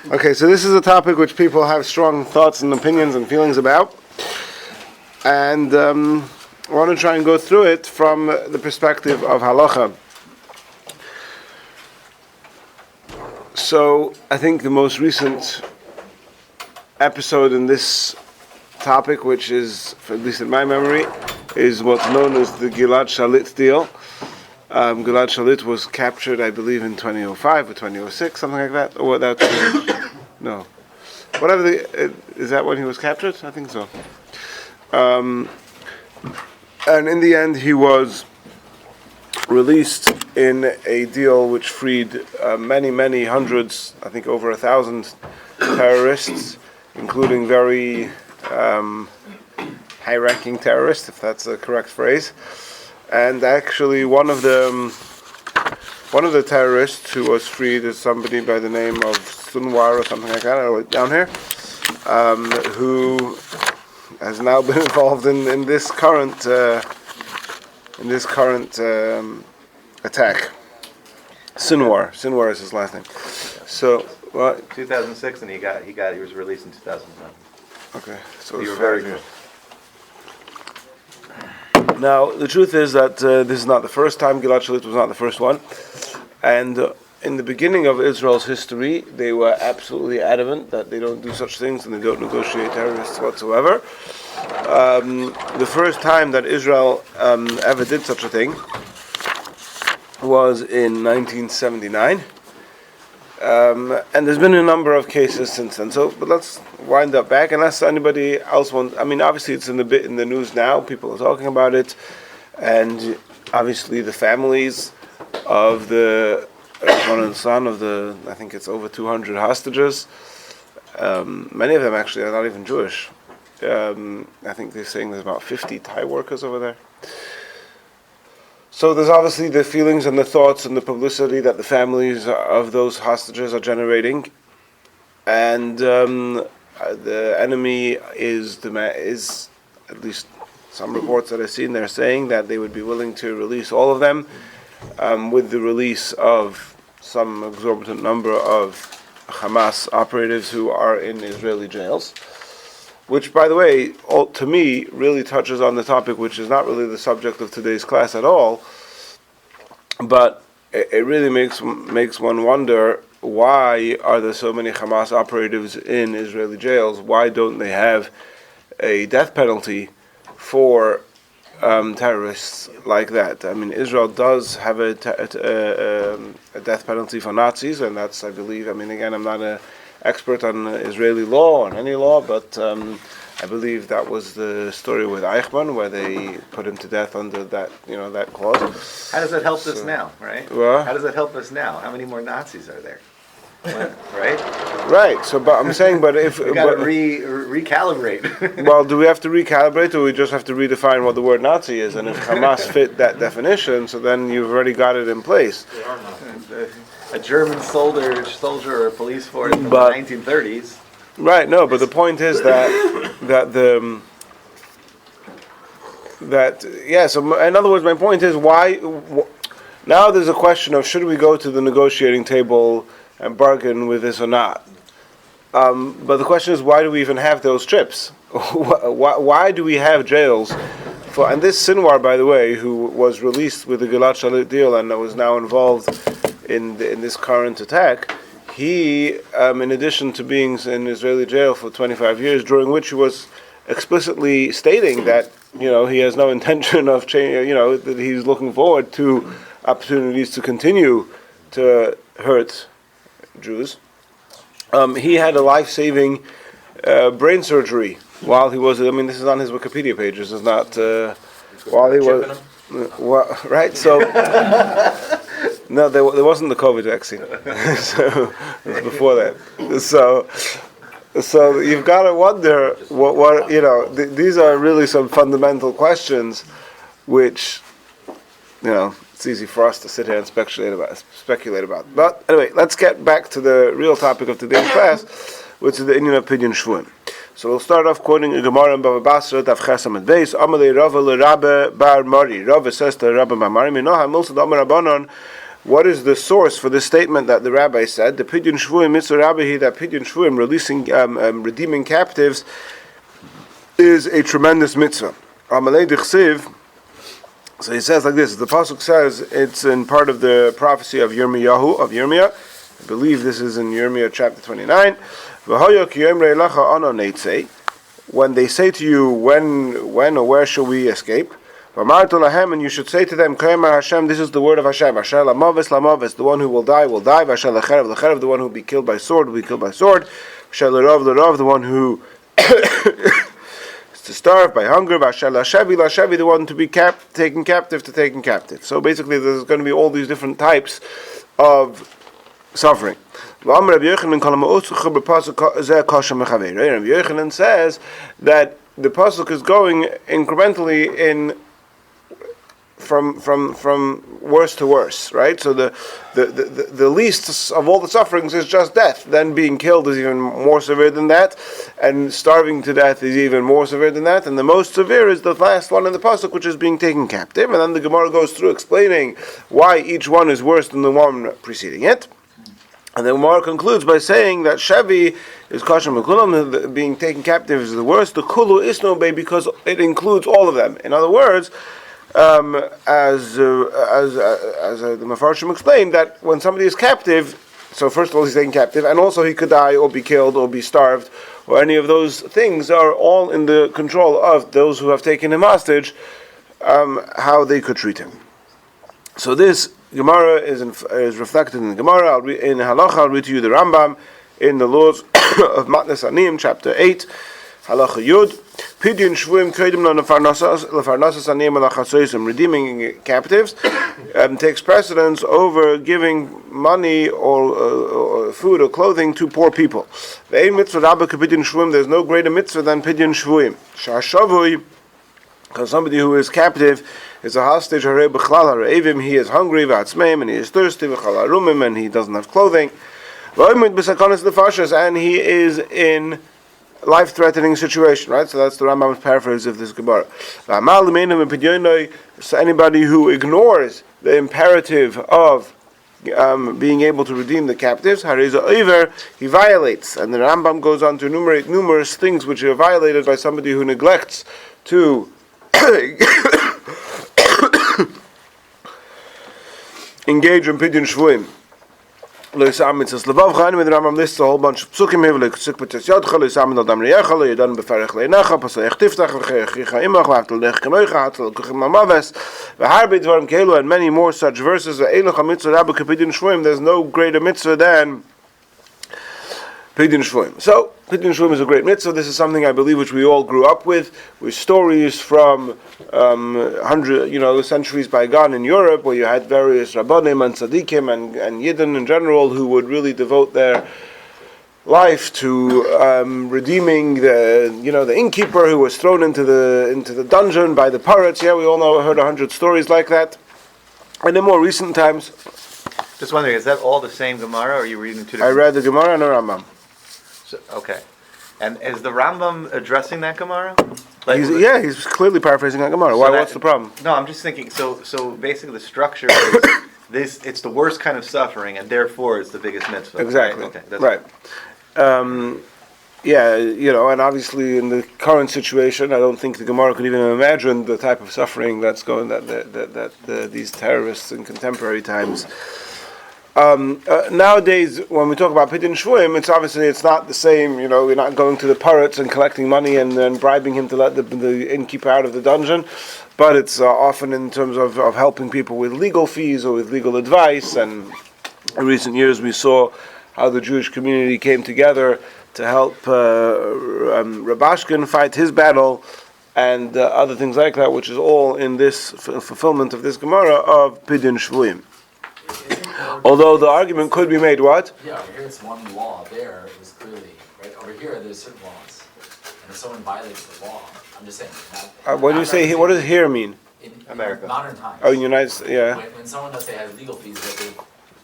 Okay, so this is a topic which people have strong thoughts and opinions and feelings about, and I want to try and go through it from the perspective of halacha. So I think the most recent episode in this topic, which is, at least in my memory, is what's known as the Gilad Shalit deal. Gilad Shalit was captured, I believe, in 2005 or 2006, something like that. Or that? No. Whatever is that when he was captured? I think so. And in the end, he was released in a deal which freed many hundreds, I think over 1,000 terrorists, including very high-ranking terrorists, if that's the correct phrase. And actually, one of the terrorists who was freed is somebody by the name of Sunwar or something like that. I wrote it down here, who has now been involved in this current attack. Sinwar is his last name. So, what? 2006, and he was released in 2001. Okay, so you were very good. Now, the truth is that this is not the first time. Gilad Shalit was not the first one. And in the beginning of Israel's history, they were absolutely adamant that they don't do such things and they don't negotiate terrorists whatsoever. The first time that Israel ever did such a thing was in 1979. And there's been a number of cases since then. But let's wind up back. Unless anybody else wants, I mean, obviously it's in the news now. People are talking about it, and obviously the families of the one and son of the, I think it's over 200 hostages. Many of them actually are not even Jewish. I think they're saying there's about 50 Thai workers over there. So there's obviously the feelings and the thoughts and the publicity that the families of those hostages are generating, and the enemy is at least some reports that I've seen. They're saying that they would be willing to release all of them, with the release of some exorbitant number of Hamas operatives who are in Israeli jails. Which, by the way, to me, really touches on the topic, which is not really the subject of today's class at all, but it really makes one wonder, why are there so many Hamas operatives in Israeli jails? Why don't they have a death penalty for terrorists like that? I mean, Israel does have a death penalty for Nazis, and that's, I believe, I mean, again, I'm not an expert on Israeli law, on any law, but I believe that was the story with Eichmann, where they put him to death under that, that clause. How does that help us now, right? Well, how does that help us now? How many more Nazis are there? Right? Right. So, but I'm saying, but if we got to recalibrate. Well, do we have to recalibrate, or we just have to redefine what the word Nazi is? And if Hamas fit that definition, so then you've already got it in place. A German soldier or police force from the 1930s. Right. No, but the point is that So in other words, my point is why. Now there's a question of, should we go to the negotiating table and bargain with this or not? But the question is, why do we even have those trips? Why do we have jails for? And this Sinwar, by the way, who was released with the Gilad Shalit deal and was now involved in this current attack, he, in addition to being in Israeli jail for 25 years, during which he was explicitly stating that he has no intention of change, that he's looking forward to opportunities to continue to hurt Jews. He had a life-saving brain surgery while he was. I mean, this is on his Wikipedia page. This is not while he was. Right. So. No, there wasn't the COVID vaccine. So it was before that. So you've got to wonder what these are really some fundamental questions, which it's easy for us to sit here and speculate about. But anyway, let's get back to the real topic of today's class, which is the Indian opinion Shvuim. So we'll start off quoting a Gemara in Bava Basra, Daf Chesam and Beis. Amalei Rava le Rabbi Bar Mari. Rava says to Rabbi Bar Mari, Minoha Milsa Amar Rabbanon what is the source for this statement that the rabbi said? The Pidyon Shvuim Mitzvah Rabbi, that Pidyon Shvuim, releasing, redeeming captives, is a tremendous mitzvah. Amalei Dichsiv. So he says like this. The pasuk says it's in part of the prophecy of Yirmiyahu, of Yirmiyah. I believe this is in Yirmiyah chapter 29. When they say to you, when or where shall we escape? And you should say to them, Hashem, this is the word of Hashem. The one who will die, the one who will be killed by sword, will be killed by sword. The one who is to starve by hunger. The one to be taken captive, to taken captive. So basically there's going to be all these different types of suffering. Rabbi Yochanan says that the pasuk is going incrementally in from worse to worse, right? So the least of all the sufferings is just death. Then being killed is even more severe than that, and starving to death is even more severe than that. And the most severe is the last one in the pasuk, which is being taken captive. And then the Gemara goes through explaining why each one is worse than the one preceding it. And the Gemara concludes by saying that Shevi is Kashem Mekulam, being taken captive is the worst. The Kulu is no bay because it includes all of them. In other words, as the Mefarshim explained, that when somebody is captive, so first of all he's taken captive, and also he could die or be killed or be starved, or any of those things are all in the control of those who have taken him hostage, how they could treat him. So this Gemara is reflected in the Gemara. In halacha, I'll read to you the Rambam in the laws of Matnas Anim, chapter 8, halacha Yud. Pidyon Shvuim Kodim Lefarnasas Anim Alachasoisim, redeeming captives, takes precedence over giving money or food or clothing to poor people. Ve'ein mitzvah rabba k'pidyon Shvuim, there's no greater mitzvah than Pidyon Shvuim. Sha'ashavui, because somebody who is captive is a hostage, he is hungry, and he is thirsty, and he doesn't have clothing, and he is in life-threatening situation, right? So that's the Rambam's paraphrase of this Gemara. So anybody who ignores the imperative of being able to redeem the captives, he violates. And the Rambam goes on to enumerate numerous things which are violated by somebody who neglects to engage in Pidyon Shvuim. The Rambam lists a whole bunch of psukim here, like Sikpates Yadcha, Loisamin Adam Reyecha, Loidan Befarech Leinecha, Pasayech Tiftach, V'chechicha Imach, V'achtel Lech Kemoicha, Hatel Kuchim Amaves, V'harbi Dvarim Keilu, and many more such verses. Ve'elocha Mitzvah Rabba K'Pidyon Shvuim, there's no greater mitzvah than Pidyon Shvuim. So, Pidyon Shvuim is a great mitzvah. This is something I believe which we all grew up with stories from centuries bygone in Europe, where you had various Rabbanim and Tzaddikim and Yidden in general who would really devote their life to redeeming the innkeeper who was thrown into the dungeon by the pirates. Yeah, we all heard 100 stories like that. And in more recent times, just wondering, is that all the same Gemara, or are you reading two different? I read the Gemara and the Rambam. So, okay. And is the Rambam addressing that Gemara? He's clearly paraphrasing that Gemara. So what's the problem? No, I'm just thinking, so basically the structure is this, it's the worst kind of suffering, and therefore it's the biggest mitzvah. Exactly. Right? Okay, that's right. And obviously in the current situation, I don't think the Gemara could even imagine the type of suffering that's going that these terrorists in contemporary times. Nowadays, when we talk about Pidyon Shvuim, it's not the same. We're not going to the pirates and collecting money and then bribing him to let the innkeeper out of the dungeon, but it's often in terms of helping people with legal fees or with legal advice. And in recent years, we saw how the Jewish community came together to help Rabashkin fight his battle and other things like that, which is all in this fulfillment of this Gemara of Pidyon Shvuim. Although the argument could be made, what? Yeah, over here it's one law. There it was clearly, right? Over here there's certain laws. And if someone violates the law, I'm just saying. What do you say here? What does here mean? In America. Modern times. Oh, in United States, yeah. When someone, let's say, has legal fees that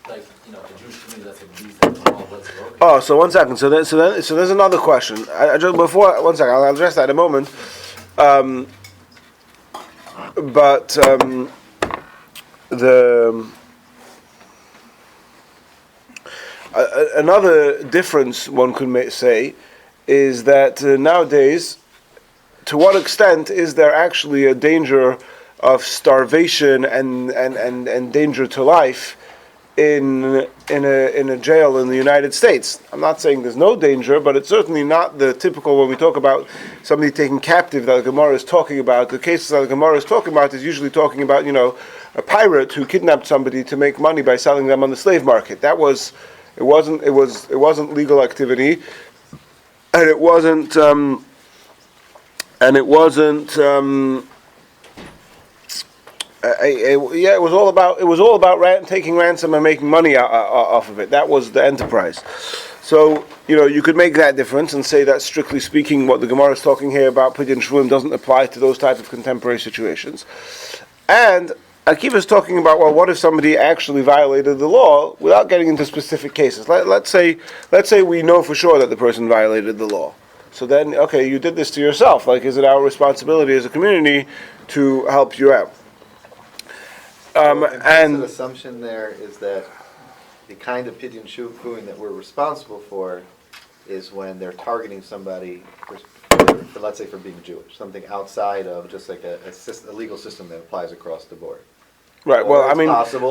they, the Jewish community, let's say, believes that the law was broken. Oh, so 1 second. So there's another question. I just before 1 second, I'll address that in a moment. Another difference one could say is that nowadays, to what extent is there actually a danger of starvation and danger to life in a jail in the United States? I'm not saying there's no danger, but it's certainly not the typical, when we talk about somebody taken captive that the Gemara is talking about. The cases that the Gemara is talking about is usually talking about, a pirate who kidnapped somebody to make money by selling them on the slave market. It wasn't legal activity, and it wasn't it was all about taking ransom and making money off of it. That was the enterprise. So you could make that difference and say that strictly speaking, what the Gemara is talking here about Pidyon Shvuim doesn't apply to those types of contemporary situations. And Akiva is talking about, well, what if somebody actually violated the law without getting into specific cases? Let's say we know for sure that the person violated the law. So then, okay, you did this to yourself. Is it our responsibility as a community to help you out? And the assumption there is that the kind of Pidyon Shvuim that we're responsible for is when they're targeting somebody for let's say, for being Jewish, something outside of just like a legal system that applies across the board. Right. Well, I mean,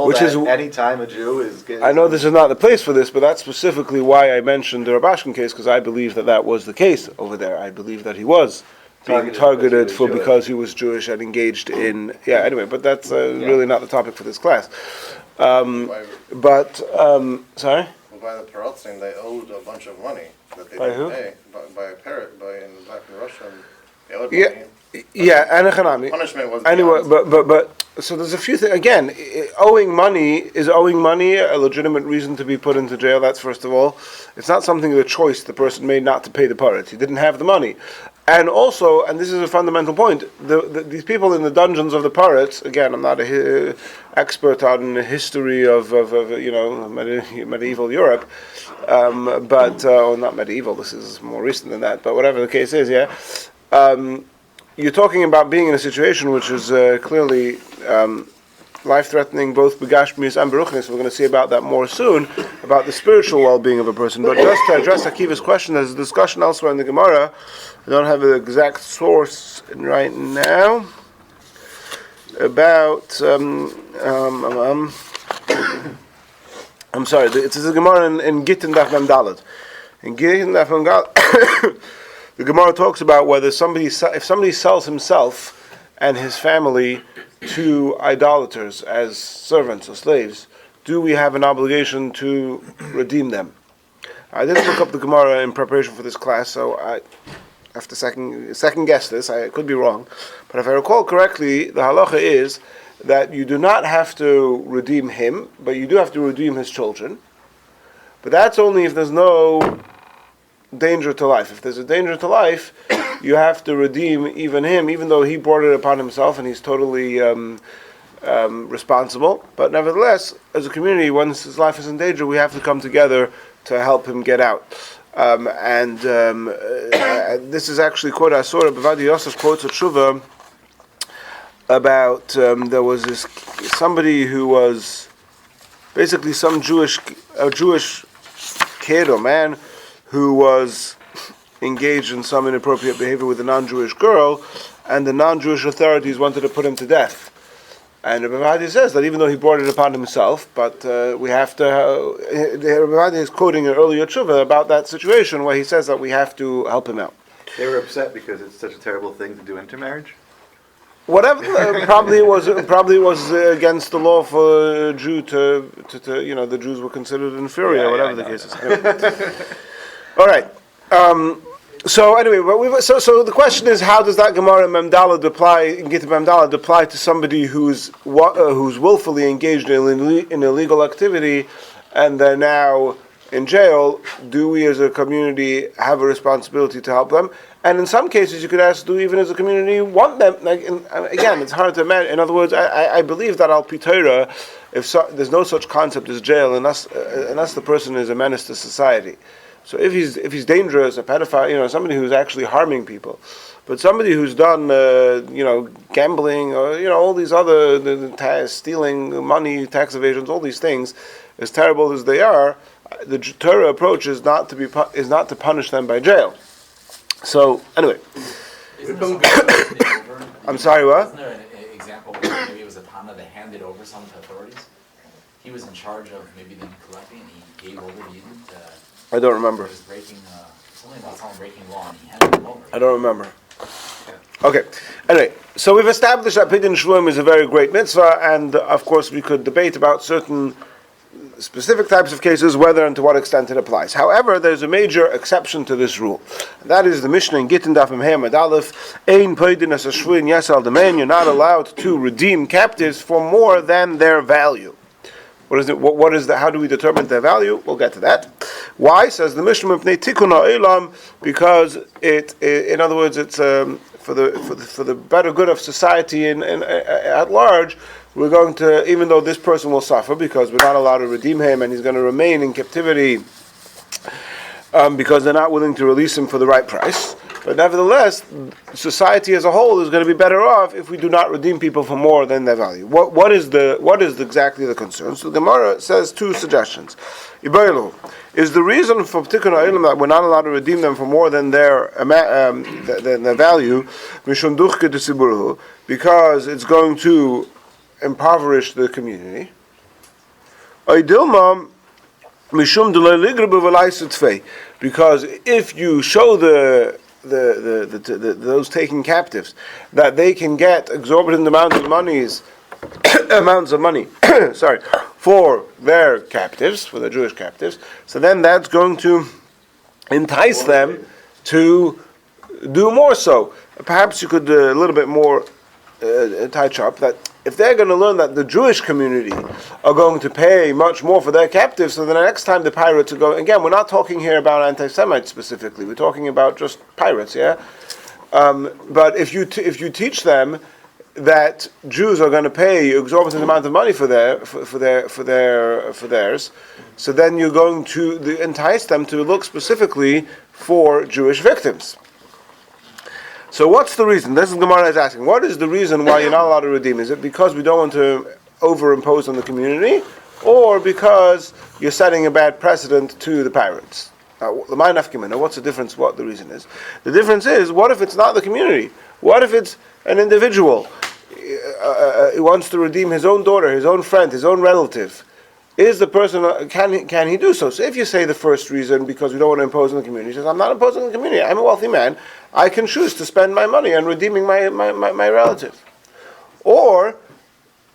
which is any time a Jew is. I know this is not the place for this, but that's specifically why I mentioned the Rabashkin case, because I believe that was the case over there. I believe that he was being targeted because he was Jewish and engaged in. Yeah. Anyway, but that's really not the topic for this class. Sorry. Well, by the Perotzim, they owed a bunch of money that they didn't pay. By a parrot, back in Russia, they owed money. Yeah, and Hanami. Punishment was anyway, but so there's a few things. Again, owing money a legitimate reason to be put into jail? That's first of all. It's not something of a choice the person made not to pay the pirates. He didn't have the money, and also, and this is a fundamental point. These people in the dungeons of the pirates. Again, I'm not an expert on the history of medieval Europe, but or not medieval. This is more recent than that. But whatever the case is, yeah. You're talking about being in a situation which is clearly life-threatening, both begashmius and beruchnis. We're going to see about that more soon, about the spiritual well-being of a person. But just to address Akiva's question, there's a discussion elsewhere in the Gemara. I don't have an exact source right now about. I'm sorry. It's a Gemara in Gittin Daf Mem Daled. In Gittin Daf Mem Daled. The Gemara talks about whether if somebody sells himself and his family to idolaters as servants or slaves, do we have an obligation to redeem them? I didn't look up the Gemara in preparation for this class, so I have to second guess this. I could be wrong, but if I recall correctly, the halacha is that you do not have to redeem him, but you do have to redeem his children. But that's only if there's no danger to life. If there's a danger to life, you have to redeem even him, even though he brought it upon himself and he's totally responsible. But nevertheless, as a community, once his life is in danger, we have to come together to help him get out. This is actually quote I saw Bavadi Yosef quotes a tshuva about there was somebody who was basically a Jewish kid or man who was engaged in some inappropriate behavior with a non-Jewish girl, and the non-Jewish authorities wanted to put him to death. And Rabbi Hadi says that even though he brought it upon himself, but we have to. Rabbi Hadi is quoting an earlier tshuva about that situation where he says that we have to help him out. They were upset because it's such a terrible thing to do intermarriage. Whatever, probably it was against the law for a Jew to the Jews were considered inferior, whatever the case is. Anyway. All right. So anyway, so the question is, how does that Gemara Memdalad apply to somebody who's willfully engaged in illegal activity, and they're now in jail? Do we as a community have a responsibility to help them? And in some cases, you could ask, do we even as a community want them? Again, it's hard to imagine. In other words, I believe that al pi Torah, there's no such concept as jail unless the person is a menace to society. So if he's dangerous, a pedophile, somebody who's actually harming people, but somebody who's done, gambling or all these other stealing money, tax evasions, all these things, as terrible as they are, the Torah approach is not to punish them by jail. So anyway, I'm sorry, what? Isn't there an example where maybe it was a Tana that handed over some to authorities? He was in charge of maybe them collecting, and he gave over the Eden to. I don't remember. He was breaking something about someone breaking law, and he handed them over. I don't remember. Okay. Anyway, so we've established that Pidyon Shvuim is a very great mitzvah, and of course we could debate about certain specific types of cases, whether and to what extent it applies. However, there's a major exception to this rule. And that is the Mishnah in Gittin Daf Mem Aleph, Ein Pidyon as a Shvuim Yesal Demen. You're not allowed to redeem captives for more than their value. What is it? What is that? How do we determine their value? We'll get to that. Why? Says the Mishnah, because in other words, it's for the better good of society and at large. We're going to, even though this person will suffer because we're not allowed to redeem him, and he's going to remain in captivity because they're not willing to release him for the right price. But nevertheless, society as a whole is going to be better off if we do not redeem people for more than their value. What is exactly the concern? So the Gemara says two suggestions. Ibailu is the reason for particular item that we're not allowed to redeem them for more than their value, mishum duchke de because it's going to impoverish the community. Oidilma mishum de because if you show those taken captives that they can get exorbitant amounts of money sorry, for their captives, for the Jewish captives, so then that's going to entice them to do more so. Perhaps you could a little bit more touch up that if they're going to learn that the Jewish community are going to pay much more for their captives, so then the next time the pirates are going, again, we're not talking here about anti-Semites specifically, we're talking about just pirates, yeah? But if you teach them that Jews are going to pay exorbitant amount of money for theirs, so then you're going to entice them to look specifically for Jewish victims. So what's the reason? This is Gemara is asking. What is the reason why you're not allowed to redeem? Is it because we don't want to overimpose on the community, or because you're setting a bad precedent to the pirates? Now, what's the difference? What the reason is? The difference is, what if it's not the community? What if it's an individual? He wants to redeem his own daughter, his own friend, his own relative. Is the person, can he do so? So if you say the first reason, because we don't want to impose on the community, he says, I'm not imposing on the community, I'm a wealthy man, I can choose to spend my money on redeeming my relative. Or,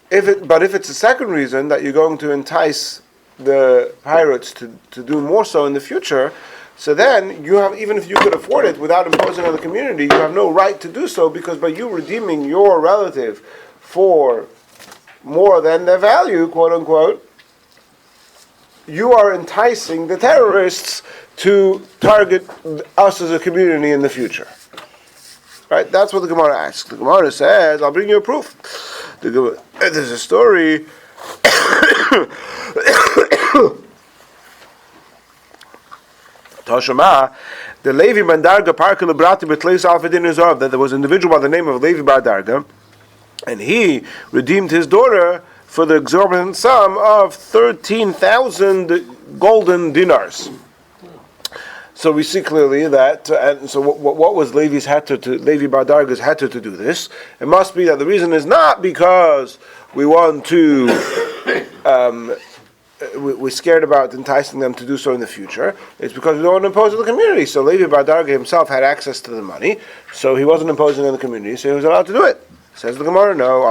if it's a second reason, that you're going to entice the pirates to do more so in the future, so then you have, even if you could afford it without imposing on the community, you have no right to do so, because by you redeeming your relative for more than their value, quote unquote, you are enticing the terrorists to target us as a community in the future. Right? That's what the Gemara asks. The Gemara says, I'll bring you a proof. There's a story Toshama, the Levi ben Darga Parka Lebrati Betleis Alfadin Izov, that there was an individual by the name of Levi bar Darga, and he redeemed his daughter for the exorbitant sum of 13,000 golden dinars. So we see clearly that, and so what was Levi bar Darga's heter to do this? It must be that the reason is not because we want to, we're scared about enticing them to do so in the future. It's because we don't want to impose on the community. So Levi bar Darga himself had access to the money, so he wasn't imposing on the community, so he was allowed to do it. Says the Gemara, no.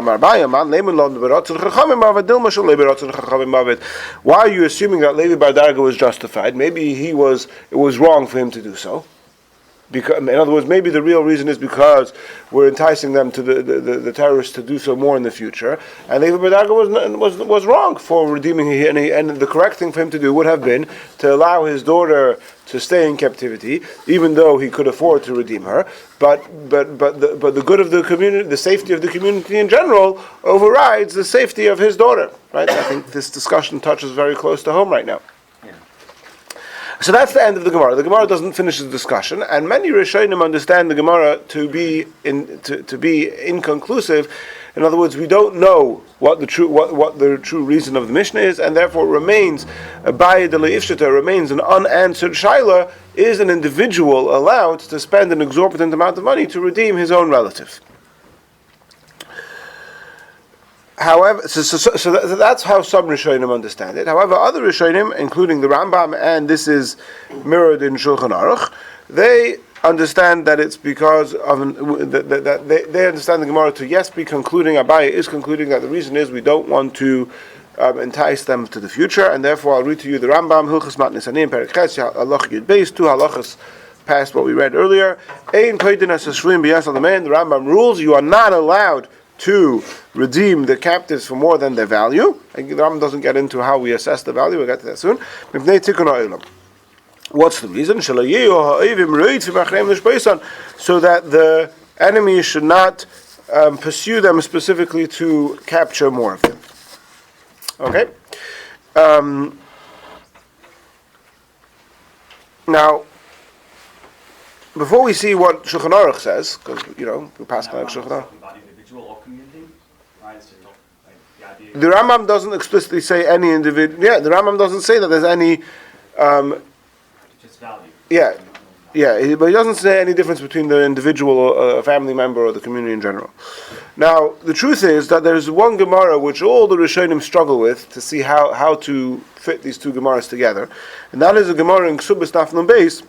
Why are you assuming that Levi bar Darga was justified? Maybe it was wrong for him to do so. Because, in other words, maybe the real reason is because we're enticing them to the terrorists to do so more in the future. And Levi bar Darga was wrong for redeeming him, and the correct thing for him to do would have been to allow his daughter to stay in captivity, even though he could afford to redeem her. But the good of the community, the safety of the community in general, overrides the safety of his daughter. Right? I think this discussion touches very close to home right now. So that's the end of the Gemara. The Gemara doesn't finish the discussion, and many Rishonim understand the Gemara to be inconclusive, In other words, we don't know what the true reason of the Mishnah is, and therefore remains Abaye de Leifshita, remains an unanswered shaila. Is an individual allowed to spend an exorbitant amount of money to redeem his own relative? However, so that's how some Rishonim understand it. However, other Rishonim, including the Rambam, and this is mirrored in Shulchan Aruch, they understand that it's because of that they understand the Gemara to be concluding. Abaye is concluding that the reason is we don't want to entice them to the future, and therefore I'll read to you the Rambam Hilchos Matnis Anim Perek Ches Halach Yud Beis, 2 halachas past what we read earlier. Ein koydin as shvim biyas al the Rambam rules you are not allowed to redeem the captives for more than their value. And the Rambam doesn't get into how we assess the value. We'll get to that soon. What's the reason? So that the enemy should not pursue them specifically to capture more of them. Okay? Now, before we see what Shulchan Aruch says, because, we pass like Shulchan Aruch. The Rambam doesn't explicitly say any individual. Yeah, the Rambam doesn't say that there's any. Just value. Yeah, but he doesn't say any difference between the individual, a family member, or the community in general. Now, the truth is that there's one Gemara which all the Rishonim struggle with to see how to fit these two Gemaras together, and that is a Gemara in Ksubas Nafnun Beis,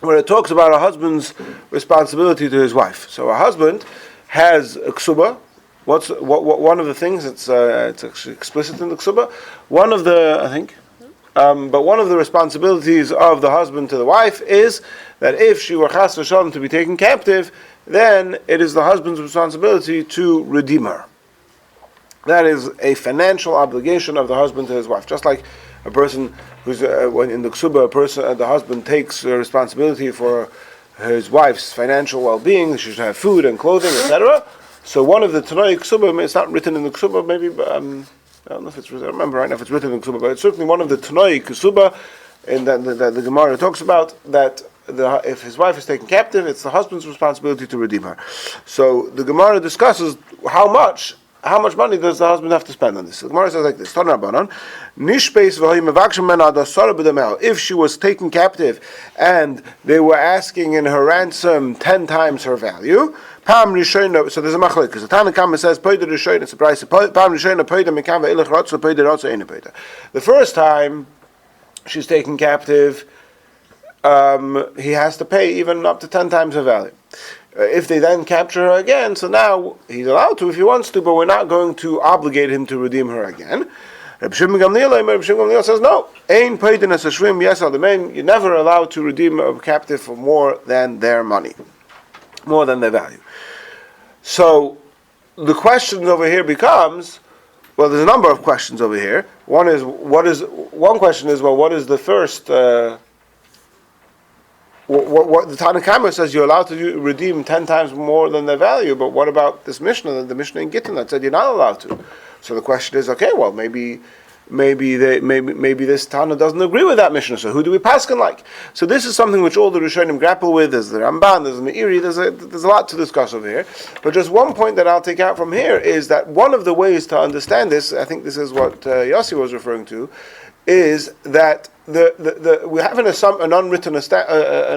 where it talks about a husband's responsibility to his wife. So a husband has a Ksuba. One of the things it's actually explicit in the Ksuba. One of the responsibilities of the husband to the wife is that if she were chas v'shalom to be taken captive, then it is the husband's responsibility to redeem her. That is a financial obligation of the husband to his wife. Just like a person who's when in the Ksuba, the husband takes responsibility for his wife's financial well-being. She should have food and clothing, etc. So one of the Tanai Ksuba, it's not written in the Ksuba, maybe, I don't know if it's written, I don't remember right now if it's written in the Ksuba, but it's certainly one of the Tanai Ksuba, in that the Gemara talks about, that if his wife is taken captive, it's the husband's responsibility to redeem her. So the Gemara discusses how much money does the husband have to spend on this. The Gemara says like this, if she was taken captive and they were asking in her ransom 10 times her value, so there's a machlok, because the Tanakama says, it's a price. The first time she's taken captive, he has to pay even up to 10 times her value. If they then capture her again, so now he's allowed to if he wants to, but we're not going to obligate him to redeem her again. Rabbi Shimon Gamliel says, no, you're never allowed to redeem a captive for more than their money, more than their value. So the question over here becomes, well, there's a number of questions over here. One question is, what is the first? What the Tanakhama says, you're allowed to redeem 10 times more than their value, but what about this Mishnah, the Mishnah in Gittin that said you're not allowed to? So the question is, okay, well, maybe this Tana doesn't agree with that Mishnah, so who do we paskin like? So this is something which all the Rishonim grapple with. There's the Ramban, there's the Meiri, there's a lot to discuss over here. But just one point that I'll take out from here is that one of the ways to understand this, I think this is what Yossi was referring to, is that we have an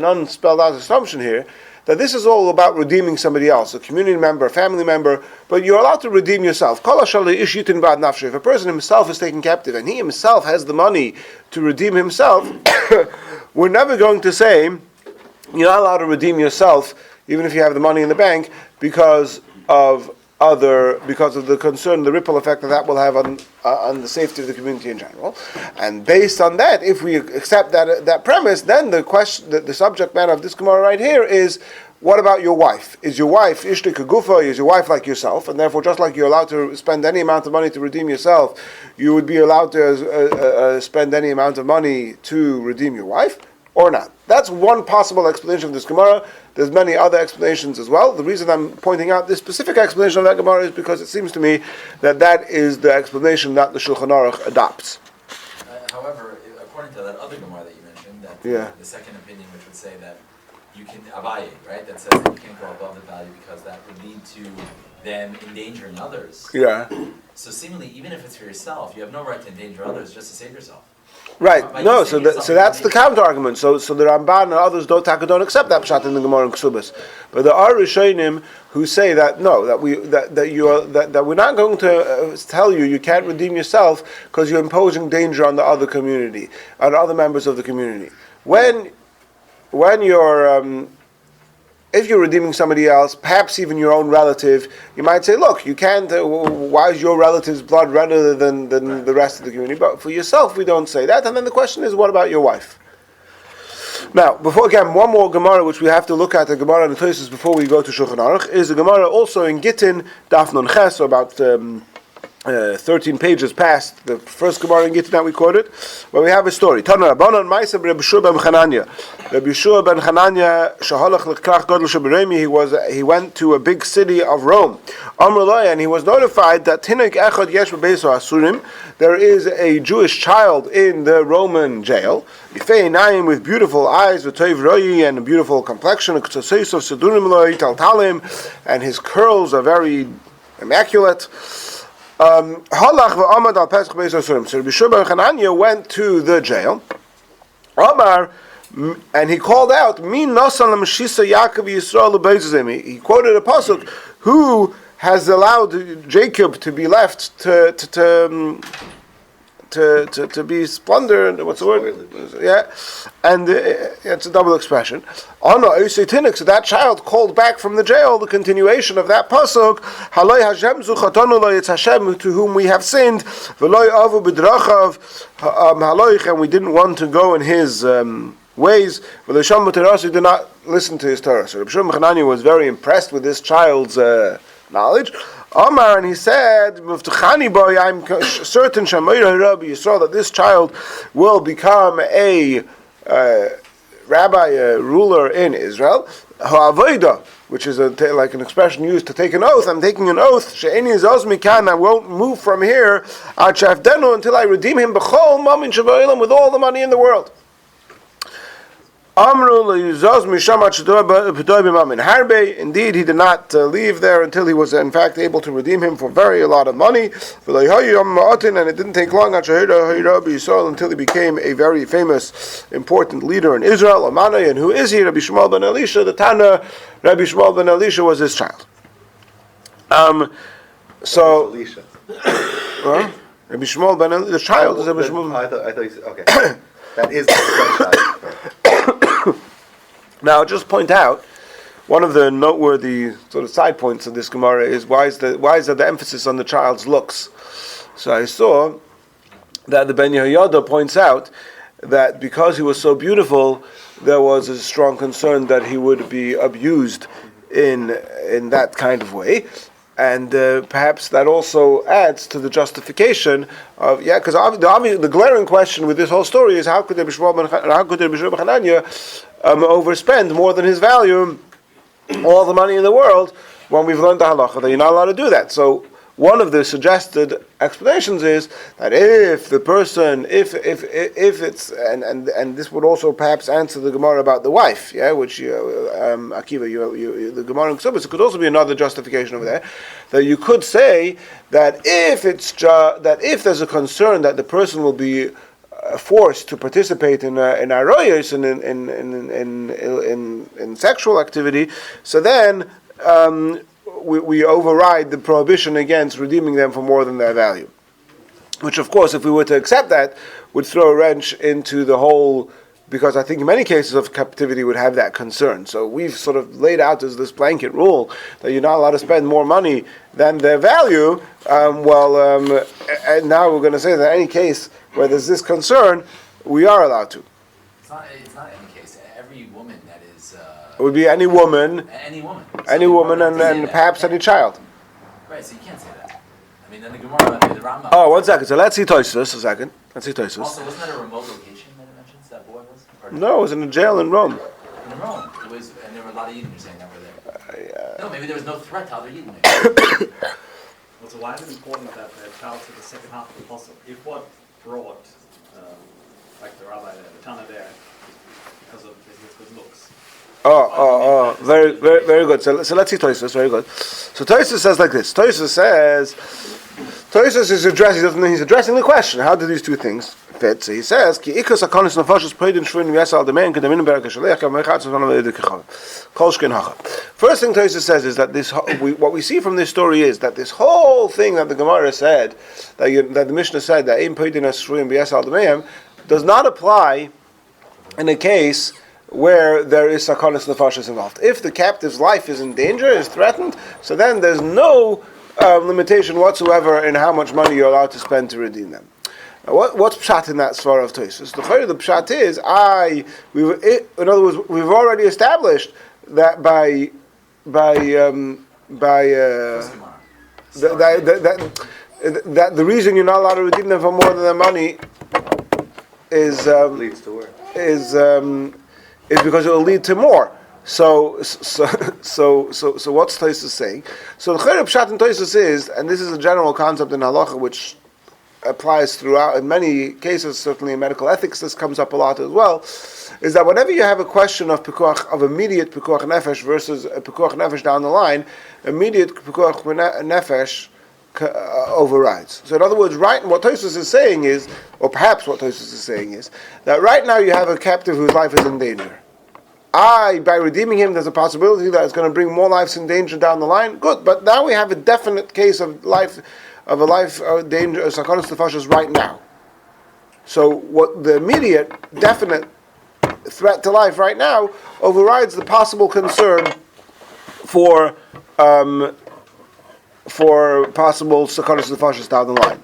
unspelled out assumption here that this is all about redeeming somebody else, a community member, a family member, but you're allowed to redeem yourself. If a person himself is taken captive and he himself has the money to redeem himself, we're never going to say you're not allowed to redeem yourself even if you have the money in the bank because of the concern, the ripple effect that will have on the safety of the community in general. And based on that, if we accept that premise, then the question, the subject matter of this Gemara right here is, what about your wife? Is your wife ishtik gufa? Is your wife like yourself? And therefore, just like you're allowed to spend any amount of money to redeem yourself, you would be allowed to spend any amount of money to redeem your wife, or not? That's one possible explanation of this Gemara. There's many other explanations as well. The reason I'm pointing out this specific explanation of that Gemara is because it seems to me that is the explanation that the Shulchan Aruch adopts. However, according to that other Gemara that you mentioned, that the second opinion, which would say that you can Abaye, right? That says that you can't go above the value because that would lead to than endangering others. Yeah. So seemingly, even if it's for yourself, you have no right to endanger others just to save yourself. Right. By No. you So saving that, yourself, so you're that's the endangering- counter argument. So the Ramban and others don't accept that pshat in the Gemara and Ksubas, but there are Rishonim who say that no, that we're not going to tell you can't redeem yourself because you're imposing danger on the other community, on other members of the community. When you're if you're redeeming somebody else, perhaps even your own relative, you might say, look, you can't, why is your relative's blood redder than the rest of the community? But for yourself, we don't say that. And then the question is, what about your wife? Now, one more Gemara which we have to look at, the Gemara and the Tosfos before we go to Shulchan Aruch, is the Gemara also in Gittin, Daf Nun Ches, so about 13 pages past the first Gemara in Gittin that we quoted, where we have a story. Tana Rabbanan Ma'aseh Rabbi Yeshua ben Chananya. Rabbi Yeshua ben Chananya shahalach l'krach gadol sheberemi. He went to a big city of Rome. Amr Lo, and he was notified that Tinik echad yesh b'beiso asurim. There is a Jewish child in the Roman jail. Yifei einayim, with beautiful eyes, v'toiv royi, and a beautiful complexion. K'tzoseis of sedurim lo taltalim, and his curls are very immaculate. Halach v'amad al pesach beis asurim. So Rabbi Yeshua ben Chananya went to the jail. Amar, and he called out, "Mi nasan l'meshisa Yaakov Yisrael l'beizim." He quoted a pasuk, who has allowed Jacob to be left to be splendor. What's the word? Yeah, and it's a double expression. So that child called back from the jail. The continuation of that pasuk: Haloi Hashem zuchatonu lo, it's Hashem to whom we have sinned. V'loi avu b'drachav haloich, and we didn't want to go in his ways. V'losham b'terasi, did not listen to his Torah. So Rabbi Shimon Chananya was very impressed with this child's knowledge. Omar, and he said, "Muftuchani boy, I'm certain Rabbi Yisrael that this child will become a rabbi, a ruler in Israel. Ha'avoda, which is like an expression used to take an oath. I'm taking an oath. She'eni zos mikan. I won't move from here until I redeem him b'chol mamin sheva'olam, with all the money in the world." Indeed, he did not leave there until he was in fact able to redeem him for a lot of money. And it didn't take long until he became a very famous, important leader in Israel. And who is he? Rabbi Shmuel ben Elisha, the Tana. Rabbi Shmuel ben Elisha was his child. Elisha. Rabbi Shmuel ben Elisha, the child is Rabbi Shmuel. I thought you said, okay. That is the child. Now, just point out, one of the noteworthy sort of side points of this Gemara is why is there the emphasis on the child's looks? So I saw that the Ben Yehoyada points out that because he was so beautiful, there was a strong concern that he would be abused in that kind of way. And perhaps that also adds to the justification of, because the glaring question with this whole story is how could Rabbi Shmuel ben Chananya overspend more than his value, all the money in the world, when we've learned the halacha that you're not allowed to do that. So one of the suggested explanations is that if the person, if it's, and this would also perhaps answer the Gemara about the wife, which Akiva, the Gemara in Ksubas, it could also be another justification over there, that you could say that if if there's a concern that the person will be forced to participate in aroyos in sexual activity, so then we override the prohibition against redeeming them for more than their value. Which, of course, if we were to accept that, would throw a wrench into the whole, because I think in many cases of captivity would have that concern. So we've sort of laid out as this blanket rule that you're not allowed to spend more money than their value. And now we're going to say that in any case where there's this concern, we are allowed to. It's not any case. Every woman that is... it would be any woman. Any woman. Any woman and perhaps any child. Right, so you can't say that. I mean, then the Gemara, the Rambam... Oh, 1 second. So let's see Tosfos a second. Also, wasn't that a remote location that it mentions, that boy was? Or No, it was in a jail in Rome. In Rome. It was, and there were a lot of Eden, you're saying, that were there. No, maybe there was no threat to other Eden. So why is it important that the child to the second half of the puzzle? If what brought, like the Rabbi there, the Tana there, because of his good looks, Very, very, very good. So let's see Tosfos. Very good. So Tosfos says like this. Tosfos is addressing. He's addressing the question. How do these two things fit? So he says, "Ki ikus hakonis nefashos peidin shvin yesal demen kedamin berak shalech kamechatz v'nam leidikacham kol shken hacha." First thing Tosfos says is that what we see from this story is that this whole thing that the Gemara said, that the Mishnah said that ein peidin shvin yesal demen does not apply in a case where there is sakonis nefashos involved. If the captive's life is in danger, is threatened, so then there's no limitation whatsoever in how much money you're allowed to spend to redeem them. Now, what's pshat in that svara of Tosfos? The pshat is, in other words, we've already established that that the reason you're not allowed to redeem them for more than their money is leads to where? Is because it will lead to more. So what's Tosfos saying? So the Chayre Pshat in Tosfos is, and this is a general concept in halacha which applies throughout, in many cases, certainly in medical ethics, this comes up a lot as well, is that whenever you have a question of immediate pikuach nefesh versus a pikuach nefesh down the line, immediate pikuach nefesh overrides. So in other words, what Tosfos is saying is, or perhaps what Tosfos is saying is, that right now you have a captive whose life is in danger. By redeeming him, there's a possibility that it's going to bring more lives in danger down the line. Good, but now we have a definite case of danger, sakonis nefashos right now. So what the immediate, definite threat to life right now overrides the possible concern for possible sakonis nefashos down the line.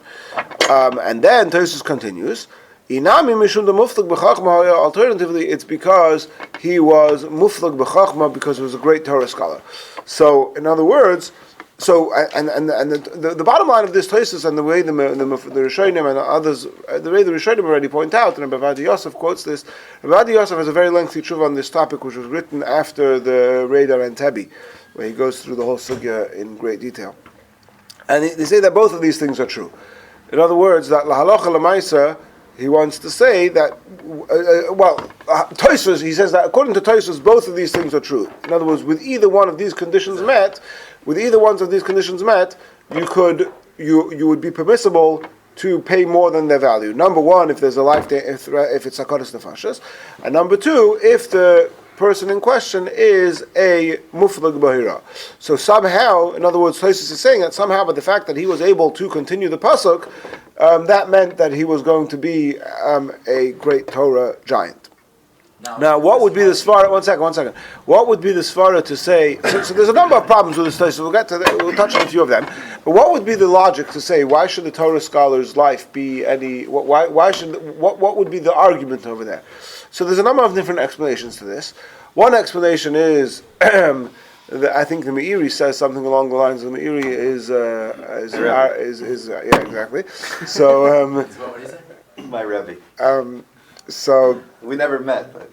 And then Tosfos continues. Alternatively, it's because he was muflag b'chachma, because he was a great Torah scholar. So, in other words, the bottom line of this Tosfos and the way the Rishonim and others, the way the Rishonim already point out, and Rabbi Yosef quotes this. Rabbi Yosef has a very lengthy tshuva on this topic, which was written after the Raid on Entebbe, where he goes through the whole sugya in great detail. And they say that both of these things are true. In other words, that la halacha l'maisa, he wants to say that, Tosfos, he says that according to Tosfos, both of these things are true. In other words, with either one of these conditions met, you would be permissible to pay more than their value. Number one, if there's a life if it's sakonis nefashos, and number two, if the person in question is a muflag bahira. So somehow, in other words, Tosfos is saying that somehow, by the fact that he was able to continue the pasuk, that meant that he was going to be a great Torah giant. Now, what would be the svara? One second. What would be the svara to say? So there's a number of problems with this Tosfos. We'll touch on a few of them. But what would be the logic to say? Why should the Torah scholar's life be any? What would be the argument over there? So there's a number of different explanations to this. One explanation is, I think the Meiri says something along the lines of the Meiri is exactly. So What is it? My Rabbi. So We never met, but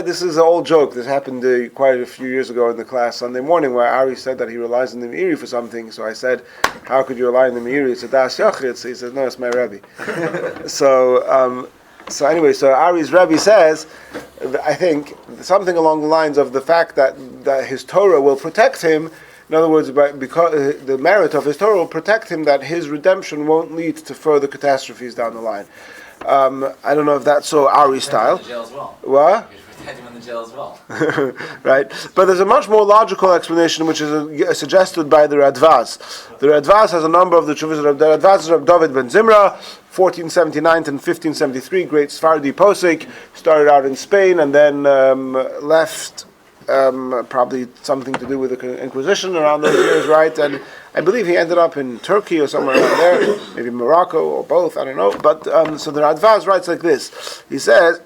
this is an old joke. This happened quite a few years ago in the class Sunday morning, where Ari said that he relies on the Meiri for something. So I said, "How could you rely on the Meiri? It's a das yachid." So he says, "No, it's my Rabbi." So anyway, so Ari's Rabbi says, I think something along the lines of the fact that his Torah will protect him. In other words, because the merit of his Torah will protect him, that his redemption won't lead to further catastrophes down the line. I don't know if that's so Ari style. In the jail as well. What? You should protect him in the jail as well. Right, but there's a much more logical explanation, which is suggested by the Radvaz. The Radvaz has a number of the Chuvas. The Radvaz is Reb David ben Zimra, 1479 and 1573, great Sephardi posek. Started out in Spain and then left. Probably something to do with the Inquisition around those years, right? And I believe he ended up in Turkey or somewhere around there, maybe Morocco or both, I don't know. But so the Radvaz writes like this. He says,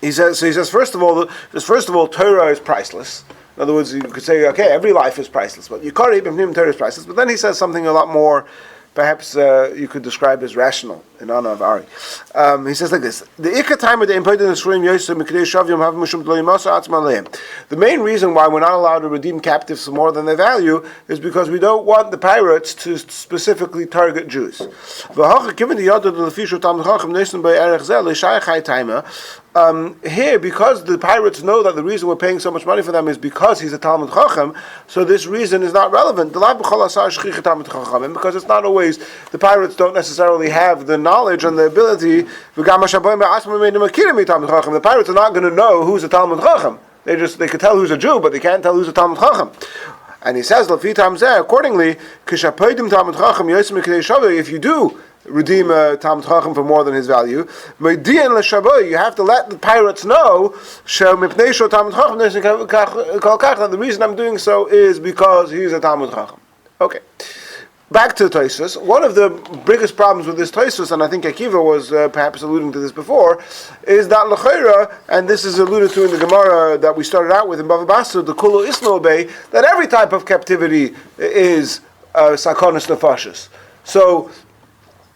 he says, first of all, Torah is priceless. In other words, you could say, okay, every life is priceless, but Torah is priceless. But then he says something a lot more perhaps you could describe as rational in honor of Ari. He says like this: the main reason why we're not allowed to redeem captives for more than their value is because we don't want the pirates to specifically target Jews. Here, because the pirates know that the reason we're paying so much money for them is because he's a Talmud Chacham, so this reason is not relevant. And because it's not always, the pirates don't necessarily have the knowledge and the ability. The pirates are not going to know who's a Talmud Chacham. They could tell who's a Jew, but they can't tell who's a Talmud Chacham. And he says, accordingly, if you do redeem a Talmud Chacham for more than his value, you have to let the pirates know that the reason I'm doing so is because he's a Talmud Chacham. Okay. Back to Tosfos. One of the biggest problems with this Tosfos, and I think Akiva was perhaps alluding to this before, is that l'chayra, and this is alluded to in the Gemara that we started out with in Bava Basra, the Kulu Isno Bey, that every type of captivity is sakonis nefashos. So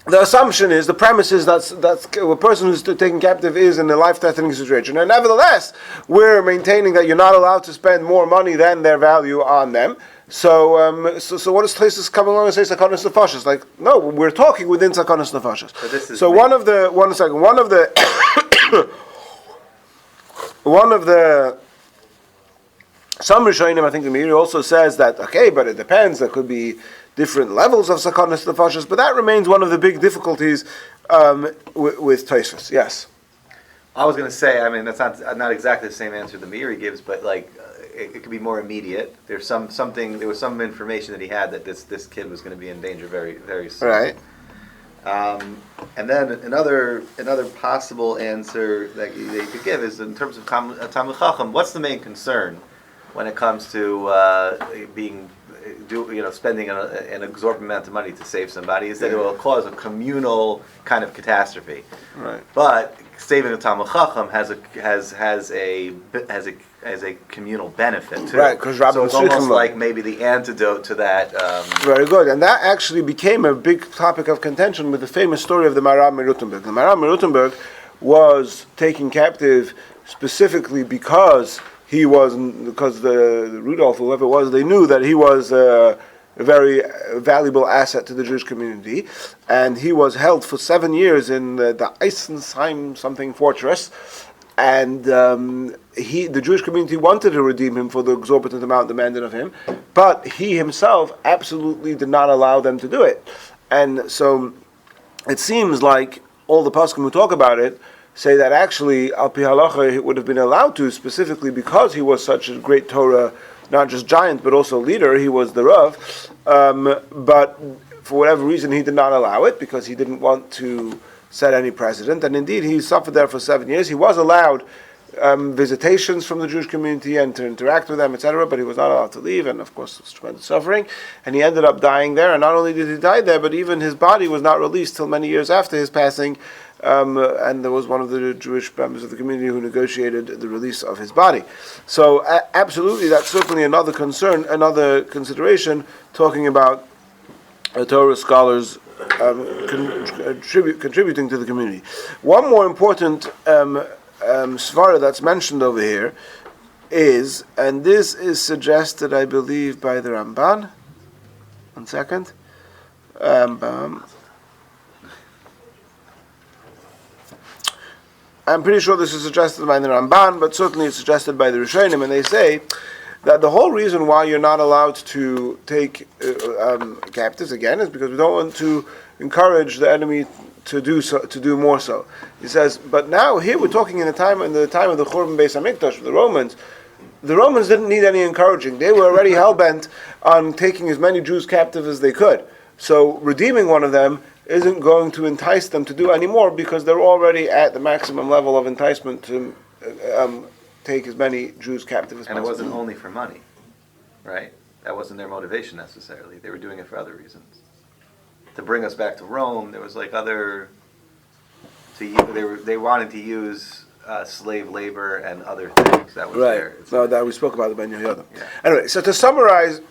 the assumption is, the premise is that a person who's taken captive is in a life-threatening situation. And nevertheless, we're maintaining that you're not allowed to spend more money than their value on them. So what does Tosfos come along and say sakonis nefashos? Like, no, we're talking within sakonis nefashos. So one of the some Rishonim, I think the Meiri also says that, okay, but it depends, there could be different levels of sakonis nefashos, but that remains one of the big difficulties with Tosfos. Yes? I was going to say, I mean, that's not exactly the same answer the Meiri gives, but like, it could be more immediate. There was some information that he had that this kid was going to be in danger very, very soon. Right. And then another possible answer that you could give is in terms of Talmud Chacham. What's the main concern when it comes to spending an exorbitant amount of money to save somebody? Is that it will cause a communal kind of catastrophe. Right. But saving a Talmud Chacham has a communal benefit too. Right, because Rabbi so it's almost like maybe the antidote to that. Very good, and that actually became a big topic of contention with the famous story of the Maharam Merutenberg. The Maharam Merutenberg was taken captive specifically because the Rudolph, whoever it was, they knew that he was a very valuable asset to the Jewish community, and he was held for 7 years in the Eisensheim something fortress, and the Jewish community wanted to redeem him for the exorbitant amount demanded of him, but he himself absolutely did not allow them to do it. And so it seems like all the poskim who talk about it say that actually al pi halacha he would have been allowed to, specifically because he was such a great Torah, not just giant but also leader. He was the Rav, but for whatever reason he did not allow it because he didn't want to set any precedent. And indeed he suffered there for 7 years. He was allowed visitations from the Jewish community and to interact with them, etc., but he was not allowed to leave, and of course it was tremendous suffering, and he ended up dying there. And not only did he die there, but even his body was not released till many years after his passing, and there was one of the Jewish members of the community who negotiated the release of his body. So absolutely, that's certainly another concern, another consideration, talking about Torah scholars contributing to the community. One more important svara that's mentioned over here is, and this is suggested, I believe, by the Ramban. 1 second. I'm pretty sure this is suggested by the Ramban, but certainly it's suggested by the Rishonim, and they say that the whole reason why you're not allowed to take captives again is because we don't want to encourage the enemy to do more so. He says, but now here we're talking in the time of the Churban Beis Hamikdash, the Romans. The Romans didn't need any encouraging. They were already hell-bent on taking as many Jews captive as they could. So redeeming one of them isn't going to entice them to do any more because they're already at the maximum level of enticement to take as many Jews captive as possible. And it wasn't only for money, right? That wasn't their motivation necessarily. They were doing it for other reasons. To bring us back to Rome, there was like they wanted to use slave labor and other things. That was right. No, that we spoke about the Ben Yehuda. Yeah. Anyway, so to summarize,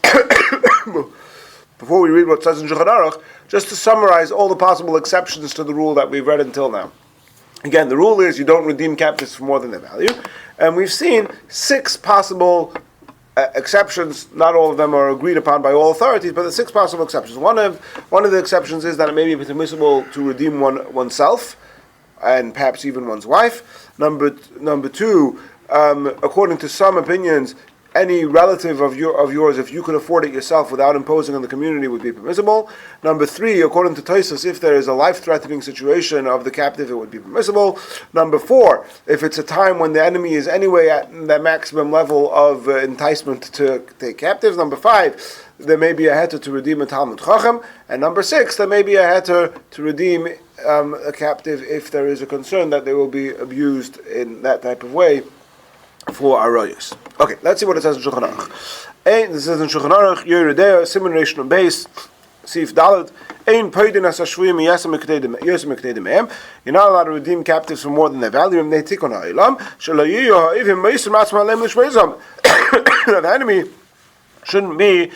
before we read what it says in Shulchan Aruch, just to summarize all the possible exceptions to the rule that we've read until now. Again, the rule is you don't redeem captives for more than their value, and we've seen 6 possible exceptions. Not all of them are agreed upon by all authorities, but the 6 possible exceptions. One of the exceptions is that it may be permissible to redeem oneself, and perhaps even one's wife. Number 2, according to some opinions, any relative of yours, if you can afford it yourself without imposing on the community, would be permissible. Number 3, according to Tosfos, if there is a life-threatening situation of the captive, it would be permissible. Number 4, if it's a time when the enemy is anyway at the maximum level of enticement to take captives. Number 5, there may be a heter to redeem a Talmud Chacham. And number 6, there may be a heter to redeem a captive if there is a concern that they will be abused in that type of way for arroyos. Okay, let's see what it says in Shulchan Aruch. This is in Shulchan Aruch, Yeridea, Siman Reish Nun Beis, Sif Dalet, Ein Poidin as Hashvuyim Yasem Mekdei Mehem. You're not allowed to redeem captives for more than their value. Im Neitikon Ha'ilam, Shelo Yiyu Ha'ivim Meisem Atzma Alem L'Shmeizam. The enemy shouldn't be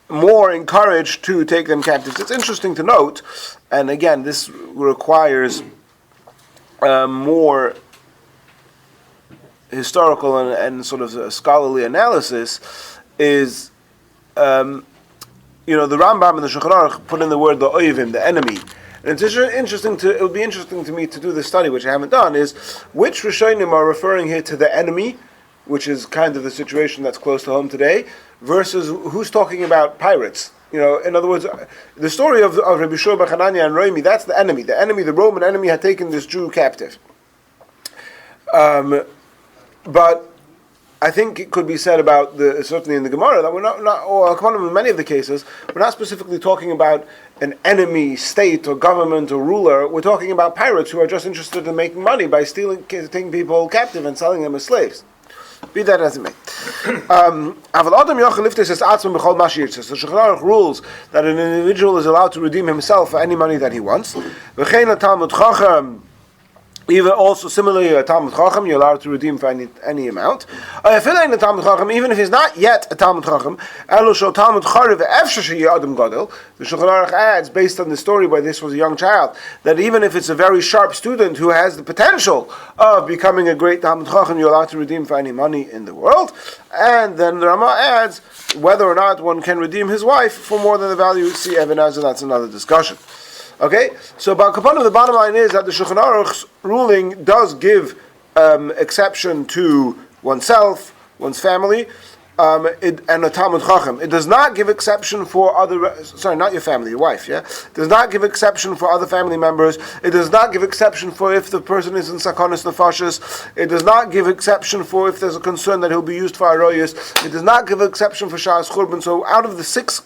more encouraged to take them captives. It's interesting to note, and again, this requires more historical and sort of scholarly analysis, is the Rambam and the Shulchan Aruch put in the word the oivim, the enemy. And it would be interesting to me to do this study, which I haven't done, is which Rishonim are referring here to the enemy, which is kind of the situation that's close to home today, versus who's talking about pirates. In other words, the story of Rabbi Shua bar Chananya and Romi, that's the enemy. The enemy, the Roman enemy, had taken this Jew captive. But I think it could be said about certainly in the Gemara that we're not in many of the cases, we're not specifically talking about an enemy state or government or ruler. We're talking about pirates who are just interested in making money by taking people captive and selling them as slaves. Be that as it may. The Shulchan Aruch rules that an individual is allowed to redeem himself for any money that he wants. Even also similarly, a Talmud Chacham, you're allowed to redeem for any amount. Even if he's not yet a Talmud Chacham, the Shulchan Aruch adds, based on the story where this was a young child, that even if it's a very sharp student who has the potential of becoming a great Talmud Chacham, you're allowed to redeem for any money in the world. And then the Rama adds, whether or not one can redeem his wife for more than the value of see Evan as, and that's another discussion. Okay, so the bottom line is that the Shulchan Aruch's ruling does give exception to oneself, one's family, and a Talmud Chacham. It does not give exception for not your family, your wife, yeah? It does not give exception for other family members. It does not give exception for if the person is in Sakonis Nefashis. It does not give exception for if there's a concern that he'll be used for Aroyos. It does not give exception for Sha'as Churban. So out of the 6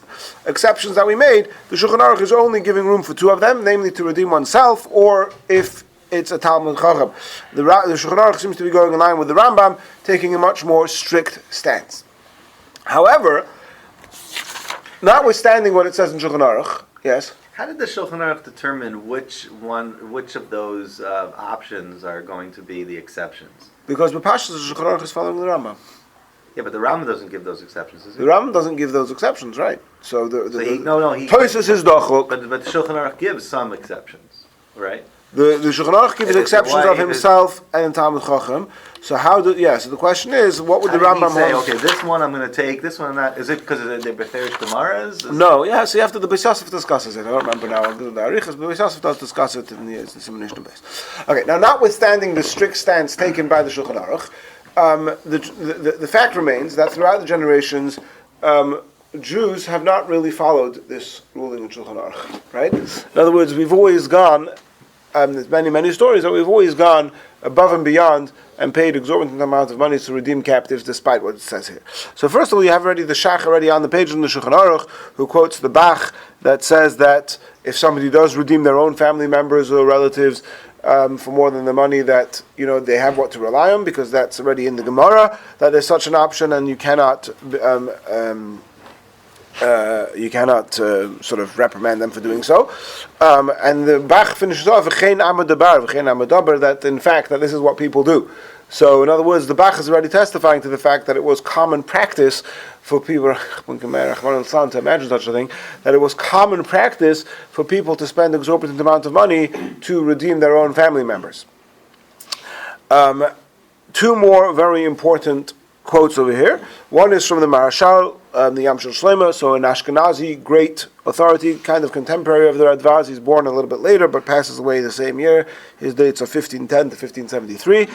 exceptions that we made, the Shulchan Aruch is only giving room for 2 of them, namely to redeem oneself, or if it's a Talmud Chacham. The Shulchan Aruch seems to be going in line with the Rambam, taking a much more strict stance. However, notwithstanding what it says in Shulchan Aruch, yes? How did the Shulchan Aruch determine which of those options are going to be the exceptions? Because B'Pashas, the Shulchan Aruch is following the Rambam. Yeah, but the Rambam doesn't give those exceptions, does he? The Rambam doesn't give those exceptions, right? So he Tosfos is Dochuk. But the Shulchan Aruch gives some exceptions, right? The Shulchan Aruch gives exceptions of himself and Talmud Chacham. So so the question is, what would the Rambam say? Okay, this one I'm going to take. This one I'm not. Is it because they're Beferish Gemaras? No, yeah. So after the Beis Yosef discusses it. I don't remember now. The Arichas, but Beis Yosef does discuss it in the Siman Reish Nun Beis. Okay, now notwithstanding the strict stance taken by the Shulchan Aruch, the fact remains that throughout the generations, Jews have not really followed this ruling in Shulchan Aruch. Right? In other words, we've always gone. There's many stories that we've always gone above and beyond and paid exorbitant amounts of money to redeem captives, despite what it says here. So first of all, you have already the Shach already on the page in the Shulchan Aruch, who quotes the Bach that says that if somebody does redeem their own family members or relatives for more than the money that they have what to rely on, because that's already in the Gemara that there's such an option, and you cannot sort of reprimand them for doing so. And the Bach finishes off that in fact that this is what people do. So, in other words, the Bach is already testifying to the fact that it was common practice for people, to imagine such a thing, that it was common practice for people to spend exorbitant amount of money to redeem their own family members. Two more very important quotes over here. One is from the Marashal, the Yamshel Shlomo, so an Ashkenazi great authority, kind of contemporary of the Radvaz. He's born a little bit later, but passes away the same year. His dates are 1510 to 1573.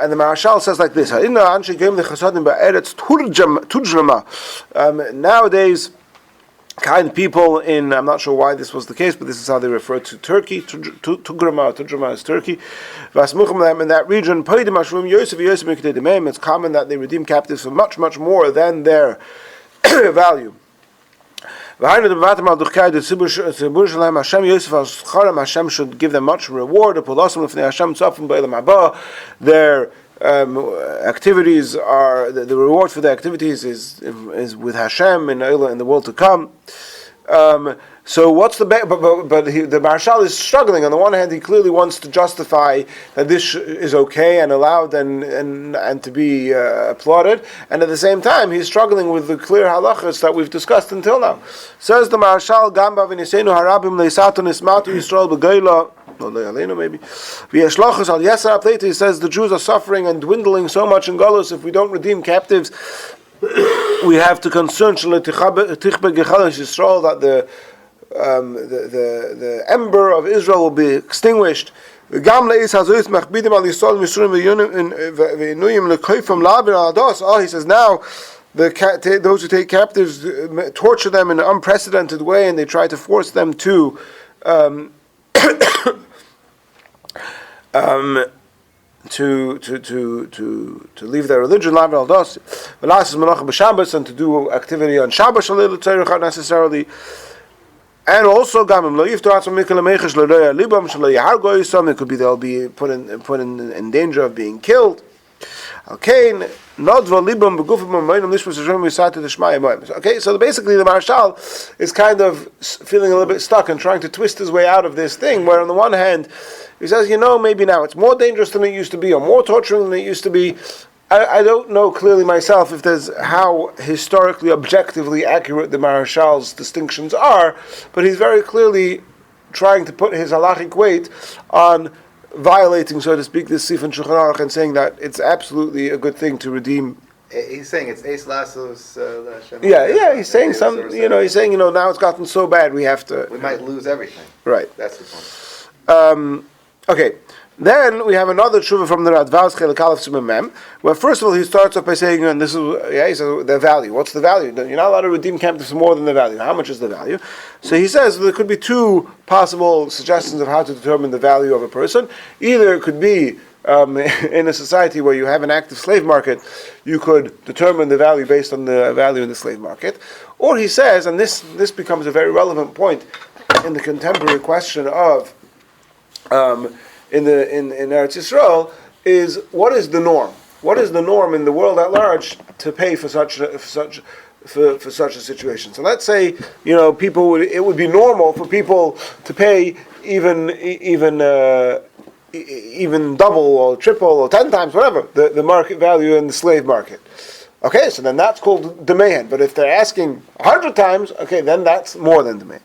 And the Marashal says like this: nowadays, kind people in, I'm not sure why this was the case, but this is how they refer to Turkey. Tudrama is Turkey. In that region, it's common that they redeem captives for much, much more than their value. Hashem should give them much reward. Their activities are, the reward for their activities is with Hashem in the world to come. So what's the the Marshal is struggling. On the one hand, he clearly wants to justify that this is okay and allowed and to be applauded, and at the same time, he's struggling with the clear halachas that we've discussed until now. Says the Marshal, Gamba v'nisenu harabim leisatu nismatu Yisrael b'geila. Maybe. He says the Jews are suffering and dwindling so much in Golus. If we don't redeem captives, we have to concern that the ember of Israel will be extinguished. Oh, he says now those who take captives torture them in an unprecedented way, and they try to force them to to leave their religion, and to do activity on Shabbos necessarily. And also, it could be they'll be put in danger of being killed. Okay, so basically the Marshal is kind of feeling a little bit stuck and trying to twist his way out of this thing, where on the one hand, he says, maybe now it's more dangerous than it used to be, or more torturing than it used to be. I don't know clearly myself if there's how historically, objectively accurate the Marshal's distinctions are, but he's very clearly trying to put his halachic weight on violating, so to speak, this Sif and Shulchan Aruch, and saying that it's absolutely a good thing to redeem. He's saying it's Eis Lasos. Yeah. He's saying he's saying now it's gotten so bad we might lose everything. Right. That's the point. Okay. Then we have another tshuva from the Radvaz Chelik Aleph Siman Mem, where first of all he starts off by saying, and this is he says the value. What's the value? You're not allowed to redeem captives for more than the value. How much is the value? So he says there could be two possible suggestions of how to determine the value of a person. Either it could be in a society where you have an active slave market, you could determine the value based on the value in the slave market. Or he says, and this becomes a very relevant point in the contemporary question of in Eretz Yisrael, is what is the norm? What is the norm in the world at large to pay for such a situation? So let's say it would be normal for people to pay even double or triple or 10 times whatever the market value in the slave market. Okay, so then that's called demand. But if they're asking 100 times, okay, then that's more than demand.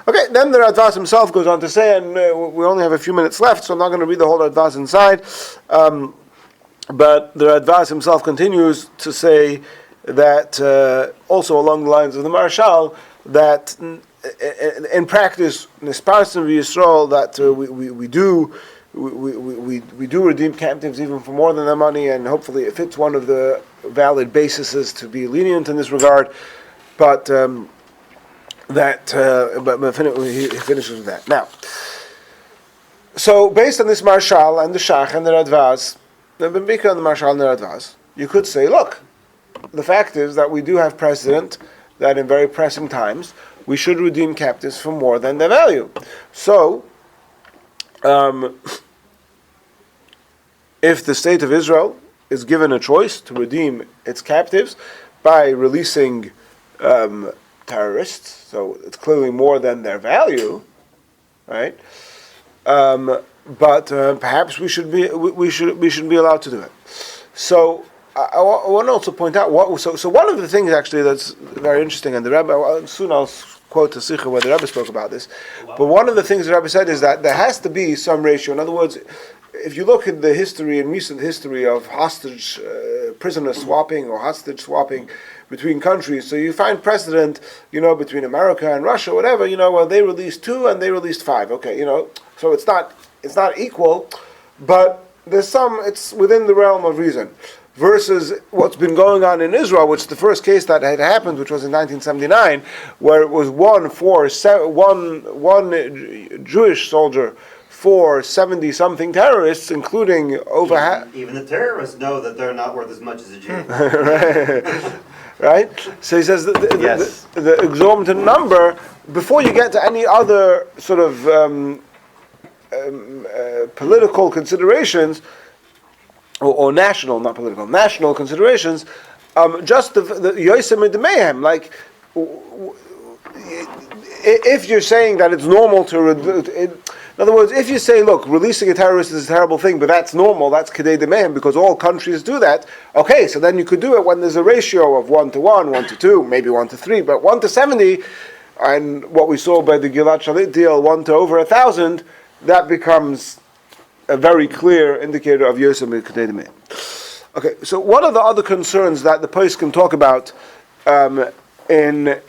Okay, then the Radvaz himself goes on to say, and we only have a few minutes left, so I'm not going to read the whole Radvaz inside. But the Radvaz himself continues to say that, also along the lines of the Marshal, that in practice, Nisparsim v'Yisrael, that we do redeem captives even for more than their money, and hopefully it fits one of the valid bases to be lenient in this regard. But he finishes with that. Now, so based on this Marshal and the Shach and the Radvaz, the Bimika and the Marshal and the Radvaz, you could say, look, the fact is that we do have precedent that in very pressing times we should redeem captives for more than their value. So, if the state of Israel is given a choice to redeem its captives by releasing terrorists, so it's clearly more than their value, right? but perhaps we shouldn't be allowed to do it. So I want to also point out so one of the things actually that's very interesting, and the Rabbi, soon I'll quote the Sikha where the Rabbi spoke about this, but one of the things the Rabbi said is that there has to be some ratio. In other words, if you look at the history and recent history of hostage prisoner swapping or hostage swapping between countries, so you find precedent, between America and Russia, whatever, well, they released 2 and they released 5. Okay, so it's not equal, but there's it's within the realm of reason. Versus what's been going on in Israel, which the first case that had happened, which was in 1979, where it was one Jewish soldier for 70-something terrorists, including over half. Even the terrorists know that they're not worth as much as a Jew. Right? So he says the exorbitant number, before you get to any other sort of political considerations, or national, not political, national considerations, just the Yosem and the Mayhem, like, if you're saying that it's normal to, in other words, if you say, look, releasing a terrorist is a terrible thing, but that's normal, that's Kedei de Mayhem, because all countries do that, okay, so then you could do it when there's a ratio of 1 to 1, 1 to 2, maybe 1 to 3, but 1 to 70, and what we saw by the Gilad Shalit deal, 1 to over 1,000, that becomes a very clear indicator of Yosem and Kedei de Mayhem. Okay, so what are the other concerns that the poskim talk about in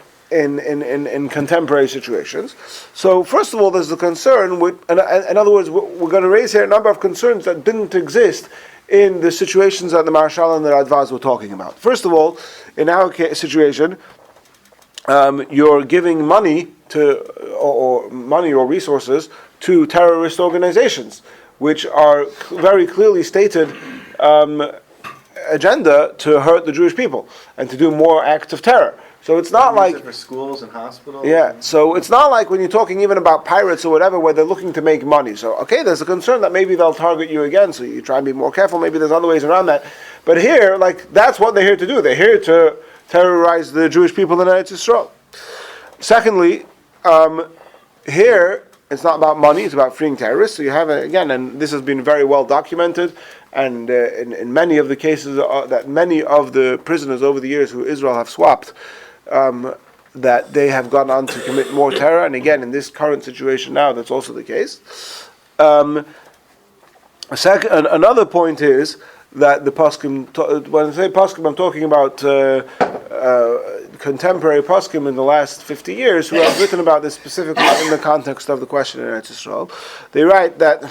contemporary situations? So first of all, there's the concern with, in other words, we're going to raise here a number of concerns that didn't exist in the situations that the Marshal and the Radvaz were talking about. First of all, in our situation, you're giving money or money or resources to terrorist organizations, which are very clearly stated agenda to hurt the Jewish people and to do more acts of terror. So it's not like for schools and hospitals. Yeah, so it's not like when you're talking even about pirates or whatever, where they're looking to make money. So okay, there's a concern that maybe they'll target you again, so you try and be more careful. Maybe there's other ways around that. But here, that's what they're here to do. They're here to terrorize the Jewish people in Eretz Yisrael. Secondly, here it's not about money; it's about freeing terrorists. So you have again, and this has been very well documented. And in many of the cases that many of the prisoners over the years who Israel have swapped, that they have gone on to commit more terror. And again, in this current situation now, that's also the case. Another point is that the poskim, when I say poskim, I'm talking about contemporary poskim in the last 50 years who have written about this specifically in the context of the question in Eretz Yisrael. They write that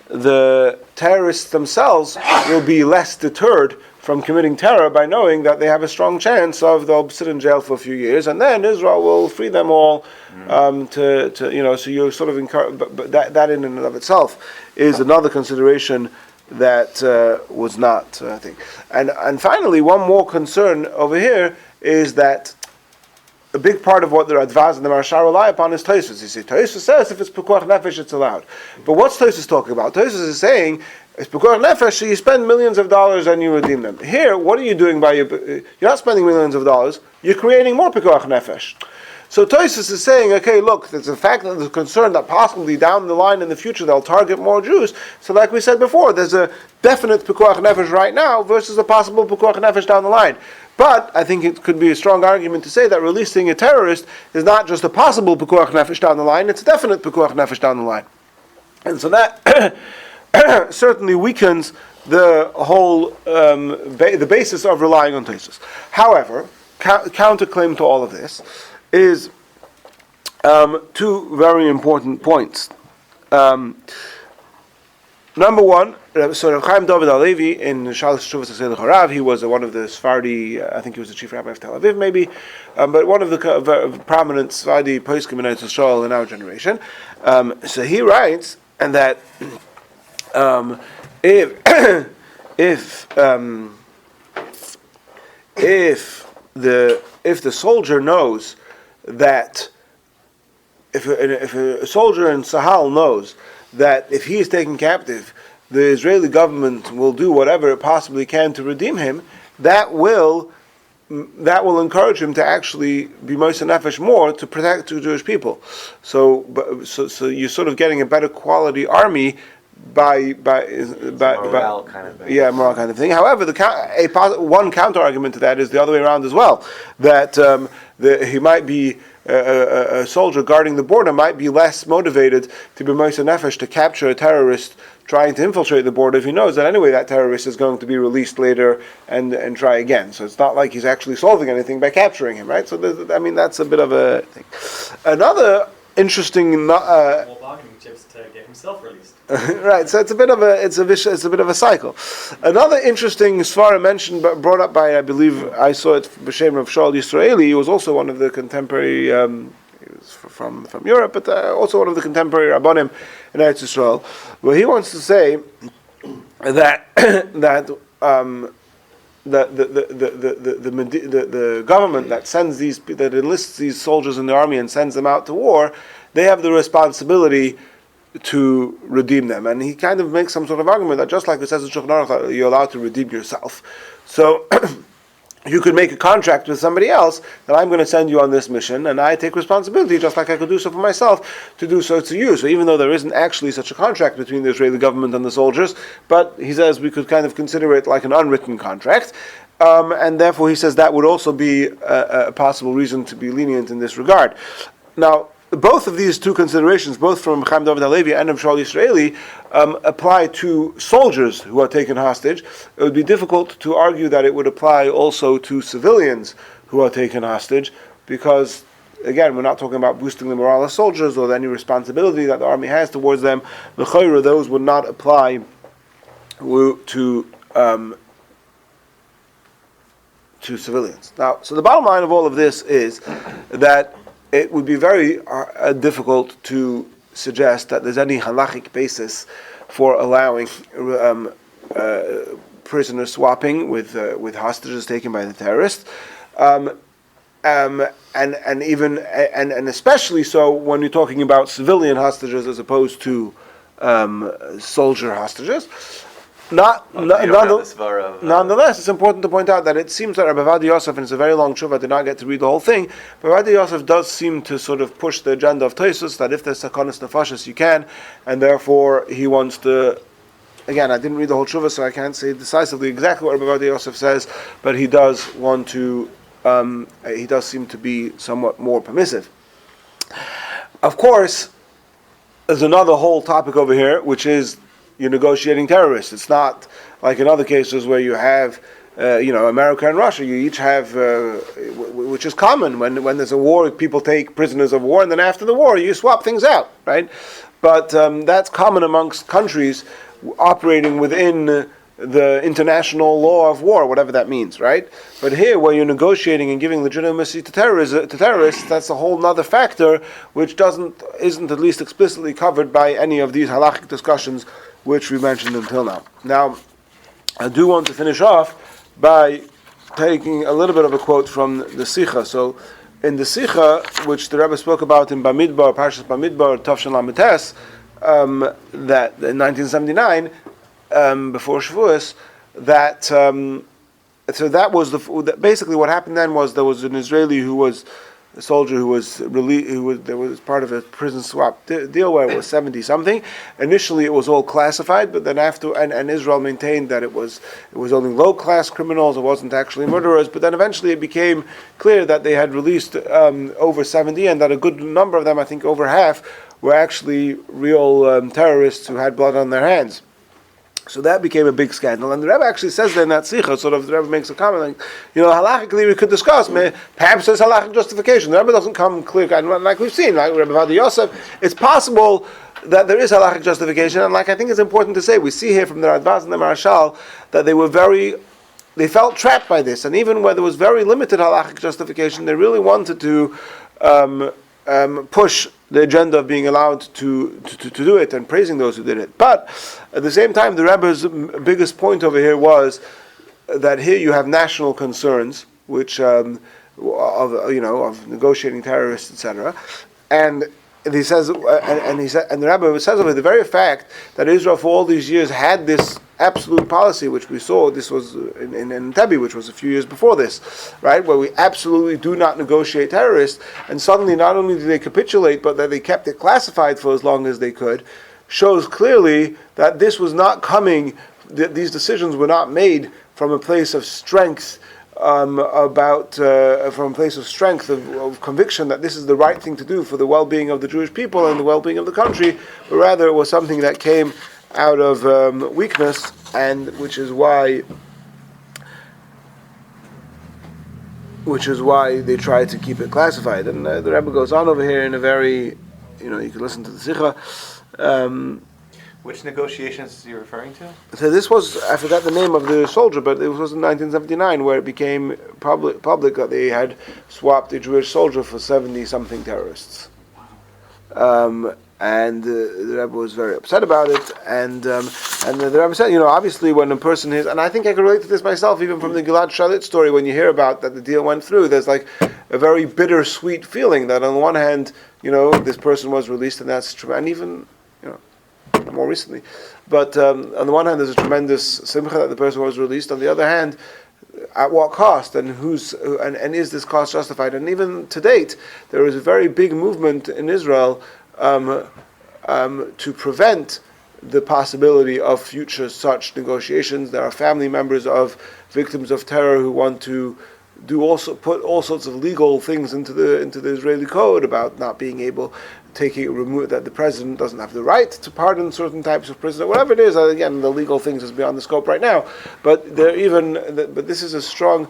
the terrorists themselves will be less deterred from committing terror by knowing that they have a strong chance they'll sit in jail for a few years, and then Israel will free them all. So you're sort of encouraged, but that in and of itself is another consideration that was not, I think. And finally, one more concern over here is that a big part of what the Radvaz and the Marshal rely upon is Tosfos. You see, Tosfos says if it's Pekuach Nefesh, it's allowed. But what's Tosfos talking about? Tosfos is saying it's Pekuach Nefesh, so you spend millions of dollars and you redeem them. Here, what are you doing you're not spending millions of dollars, you're creating more Pekuach Nefesh. So Tosfos is saying, okay, look, there's a fact that there's a concern that possibly down the line in the future they'll target more Jews. So like we said before, there's a definite Pekuach Nefesh right now versus a possible Pekuach Nefesh down the line. But I think it could be a strong argument to say that releasing a terrorist is not just a possible Pekuach Nefesh down the line, it's a definite Pekuach Nefesh down the line. And so that certainly weakens the whole, the basis of relying on Tosfos. However, counterclaim to all of this is two very important points. Number one, so Rav Chaim David HaLevi in Shalosh Teshuvos Aseh L'Chorav, he was one of the Sephardi, I think he was the chief rabbi of Tel Aviv maybe, but one of the prominent Sephardi poskim in Eretz Yisrael in our generation. So he writes, and that if the soldier knows that if a soldier in Sahel knows that if he is taken captive, the Israeli government will do whatever it possibly can to redeem him, that will that will encourage him to actually be Moshe Nefesh more to protect the Jewish people. So you're sort of getting a better quality army by morale kind of thing. Yeah, moral kind of thing. However, one counter argument to that is the other way around as well. That he might be a soldier guarding the border might be less motivated to be Moshe Nefesh to capture a terrorist trying to infiltrate the border if he knows that anyway that terrorist is going to be released later and try again. So it's not like he's actually solving anything by capturing him, right? So that's a bit of a thing. Another interesting More bargaining chips to get himself released. right, so it's a bit of a cycle. Another interesting svara mentioned, brought up by, I believe, I saw it b'shem of Shaul Yisraeli. He was also one of the contemporary, he was from Europe, but also one of the contemporary rabbanim in Eretz Yisrael, where he wants to say that the government that enlists these soldiers in the army and sends them out to war, they have the responsibility to redeem them. And he kind of makes some sort of argument that just like it says in Shulchan Aruch, you're allowed to redeem yourself. So you could make a contract with somebody else that I'm going to send you on this mission, and I take responsibility, just like I could do so for myself, to do so to you. So even though there isn't actually such a contract between the Israeli government and the soldiers, but he says we could kind of consider it like an unwritten contract. And therefore he says that would also be a possible reason to be lenient in this regard. Now, both of these two considerations, both from Chaim David HaLevi and of Shaul Yisraeli, apply to soldiers who are taken hostage. It would be difficult to argue that it would apply also to civilians who are taken hostage, because, again, we're not talking about boosting the morale of soldiers or any responsibility that the army has towards them. L'chayra, those would not apply to civilians. Now, so the bottom line of all of this is that it would be very difficult to suggest that there's any halachic basis for allowing prisoner swapping with hostages taken by the terrorists, and especially so when you're talking about civilian hostages as opposed to soldier hostages. Nonetheless, it's important to point out that it seems that Rabbi Yosef, and it's a very long tshuva, I did not get to read the whole thing, but Rabbi Yosef does seem to sort of push the agenda of Tosfos, that if there's sakonas nefashos, you can, and therefore he wants to, again, I didn't read the whole tshuva, so I can't say decisively exactly what Rabbi Yosef says, but he does want to, he does seem to be somewhat more permissive. Of course, there's another whole topic over here, which is you're negotiating terrorists. It's not like in other cases where you have, America and Russia. You each have, which is common when there's a war, people take prisoners of war, and then after the war you swap things out, right? But that's common amongst countries operating within the international law of war, whatever that means, right? But here, where you're negotiating and giving legitimacy to terrorists, that's a whole other factor, which isn't at least explicitly covered by any of these halachic discussions which we mentioned until now. Now, I do want to finish off by taking a little bit of a quote from the Sikha. So, in the Sikha, which the Rebbe spoke about in Bamidbar, Parshas Bamidbar, Tavshan Lametes, that in 1979, before Shavuos, that so that was basically what happened then was there was an Israeli a soldier who was released, there was part of a prison swap deal where it was 70 something. Initially it was all classified, but then after, and Israel maintained that it was only low class criminals, it wasn't actually murderers, but then eventually it became clear that they had released over 70, and that a good number of them, I think over half, were actually real terrorists who had blood on their hands. So that became a big scandal, and the Rebbe actually says there in that Sikha, sort of the Rebbe makes a comment, like, halachically we could discuss, perhaps there's halachic justification. The Rebbe doesn't come clear, and like we've seen, like Rabbi Yosef, it's possible that there is halachic justification, and like I think it's important to say, we see here from the Radbaz and the Marashal that they felt trapped by this, and even where there was very limited halachic justification, they really wanted to push the agenda of being allowed to do it and praising those who did it. But at the same time, the Rebbe's biggest point over here was that here you have national concerns, which of negotiating terrorists, etc. And he says, and the Rabbi says over the very fact that Israel for all these years had this absolute policy, which we saw, this was in Entebbe, which was a few years before this, right, where we absolutely do not negotiate terrorists, and suddenly not only did they capitulate, but that they kept it classified for as long as they could, shows clearly that this was not coming, these decisions were not made from a place of strength, from a place of strength, of conviction that this is the right thing to do for the well-being of the Jewish people and the well-being of the country, but rather it was something that came out of weakness, and which is why they try to keep it classified. And the Rebbe goes on over here in a very, you can listen to the Sikha. Which negotiations are you referring to? So this was, I forgot the name of the soldier, but it was in 1979 where it became public that they had swapped a Jewish soldier for 70-something terrorists. And the Rebbe was very upset about it, and the Rebbe said, obviously when a person is, and I think I can relate to this myself, even from the Gilad Shalit story, when you hear about that the deal went through, there's like a very bittersweet feeling that on the one hand, this person was released, and that's true, and even, more recently, but on the one hand there's a tremendous simcha that the person was released, on the other hand, at what cost, and and is this cost justified? And even to date, there is a very big movement in Israel to prevent the possibility of future such negotiations. There are family members of victims of terror who want to put all sorts of legal things into the Israeli code about not being able that the president doesn't have the right to pardon certain types of prisoners, whatever it is. Again, the legal things is beyond the scope right now. But this is a strong,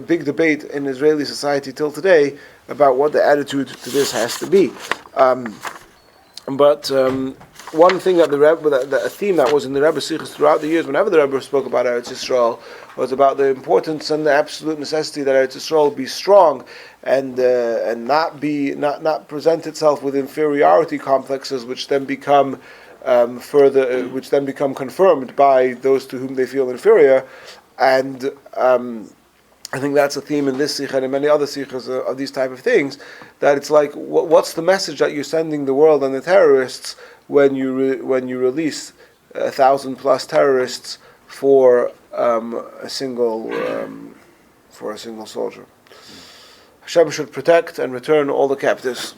big debate in Israeli society till today about what the attitude to this has to be. One thing that a theme that was in the Rebbe's Sichos throughout the years, whenever the Rebbe spoke about Eretz Yisrael, was about the importance and the absolute necessity that Eretz Yisrael be strong and not present itself with inferiority complexes, which then become confirmed by those to whom they feel inferior. And I think that's a theme in this sikha and in many other sikhas of these type of things, that it's like, what's the message that you're sending the world and the terrorists when you release 1,000+ terrorists for a single soldier? Hashem should protect and return all the captives.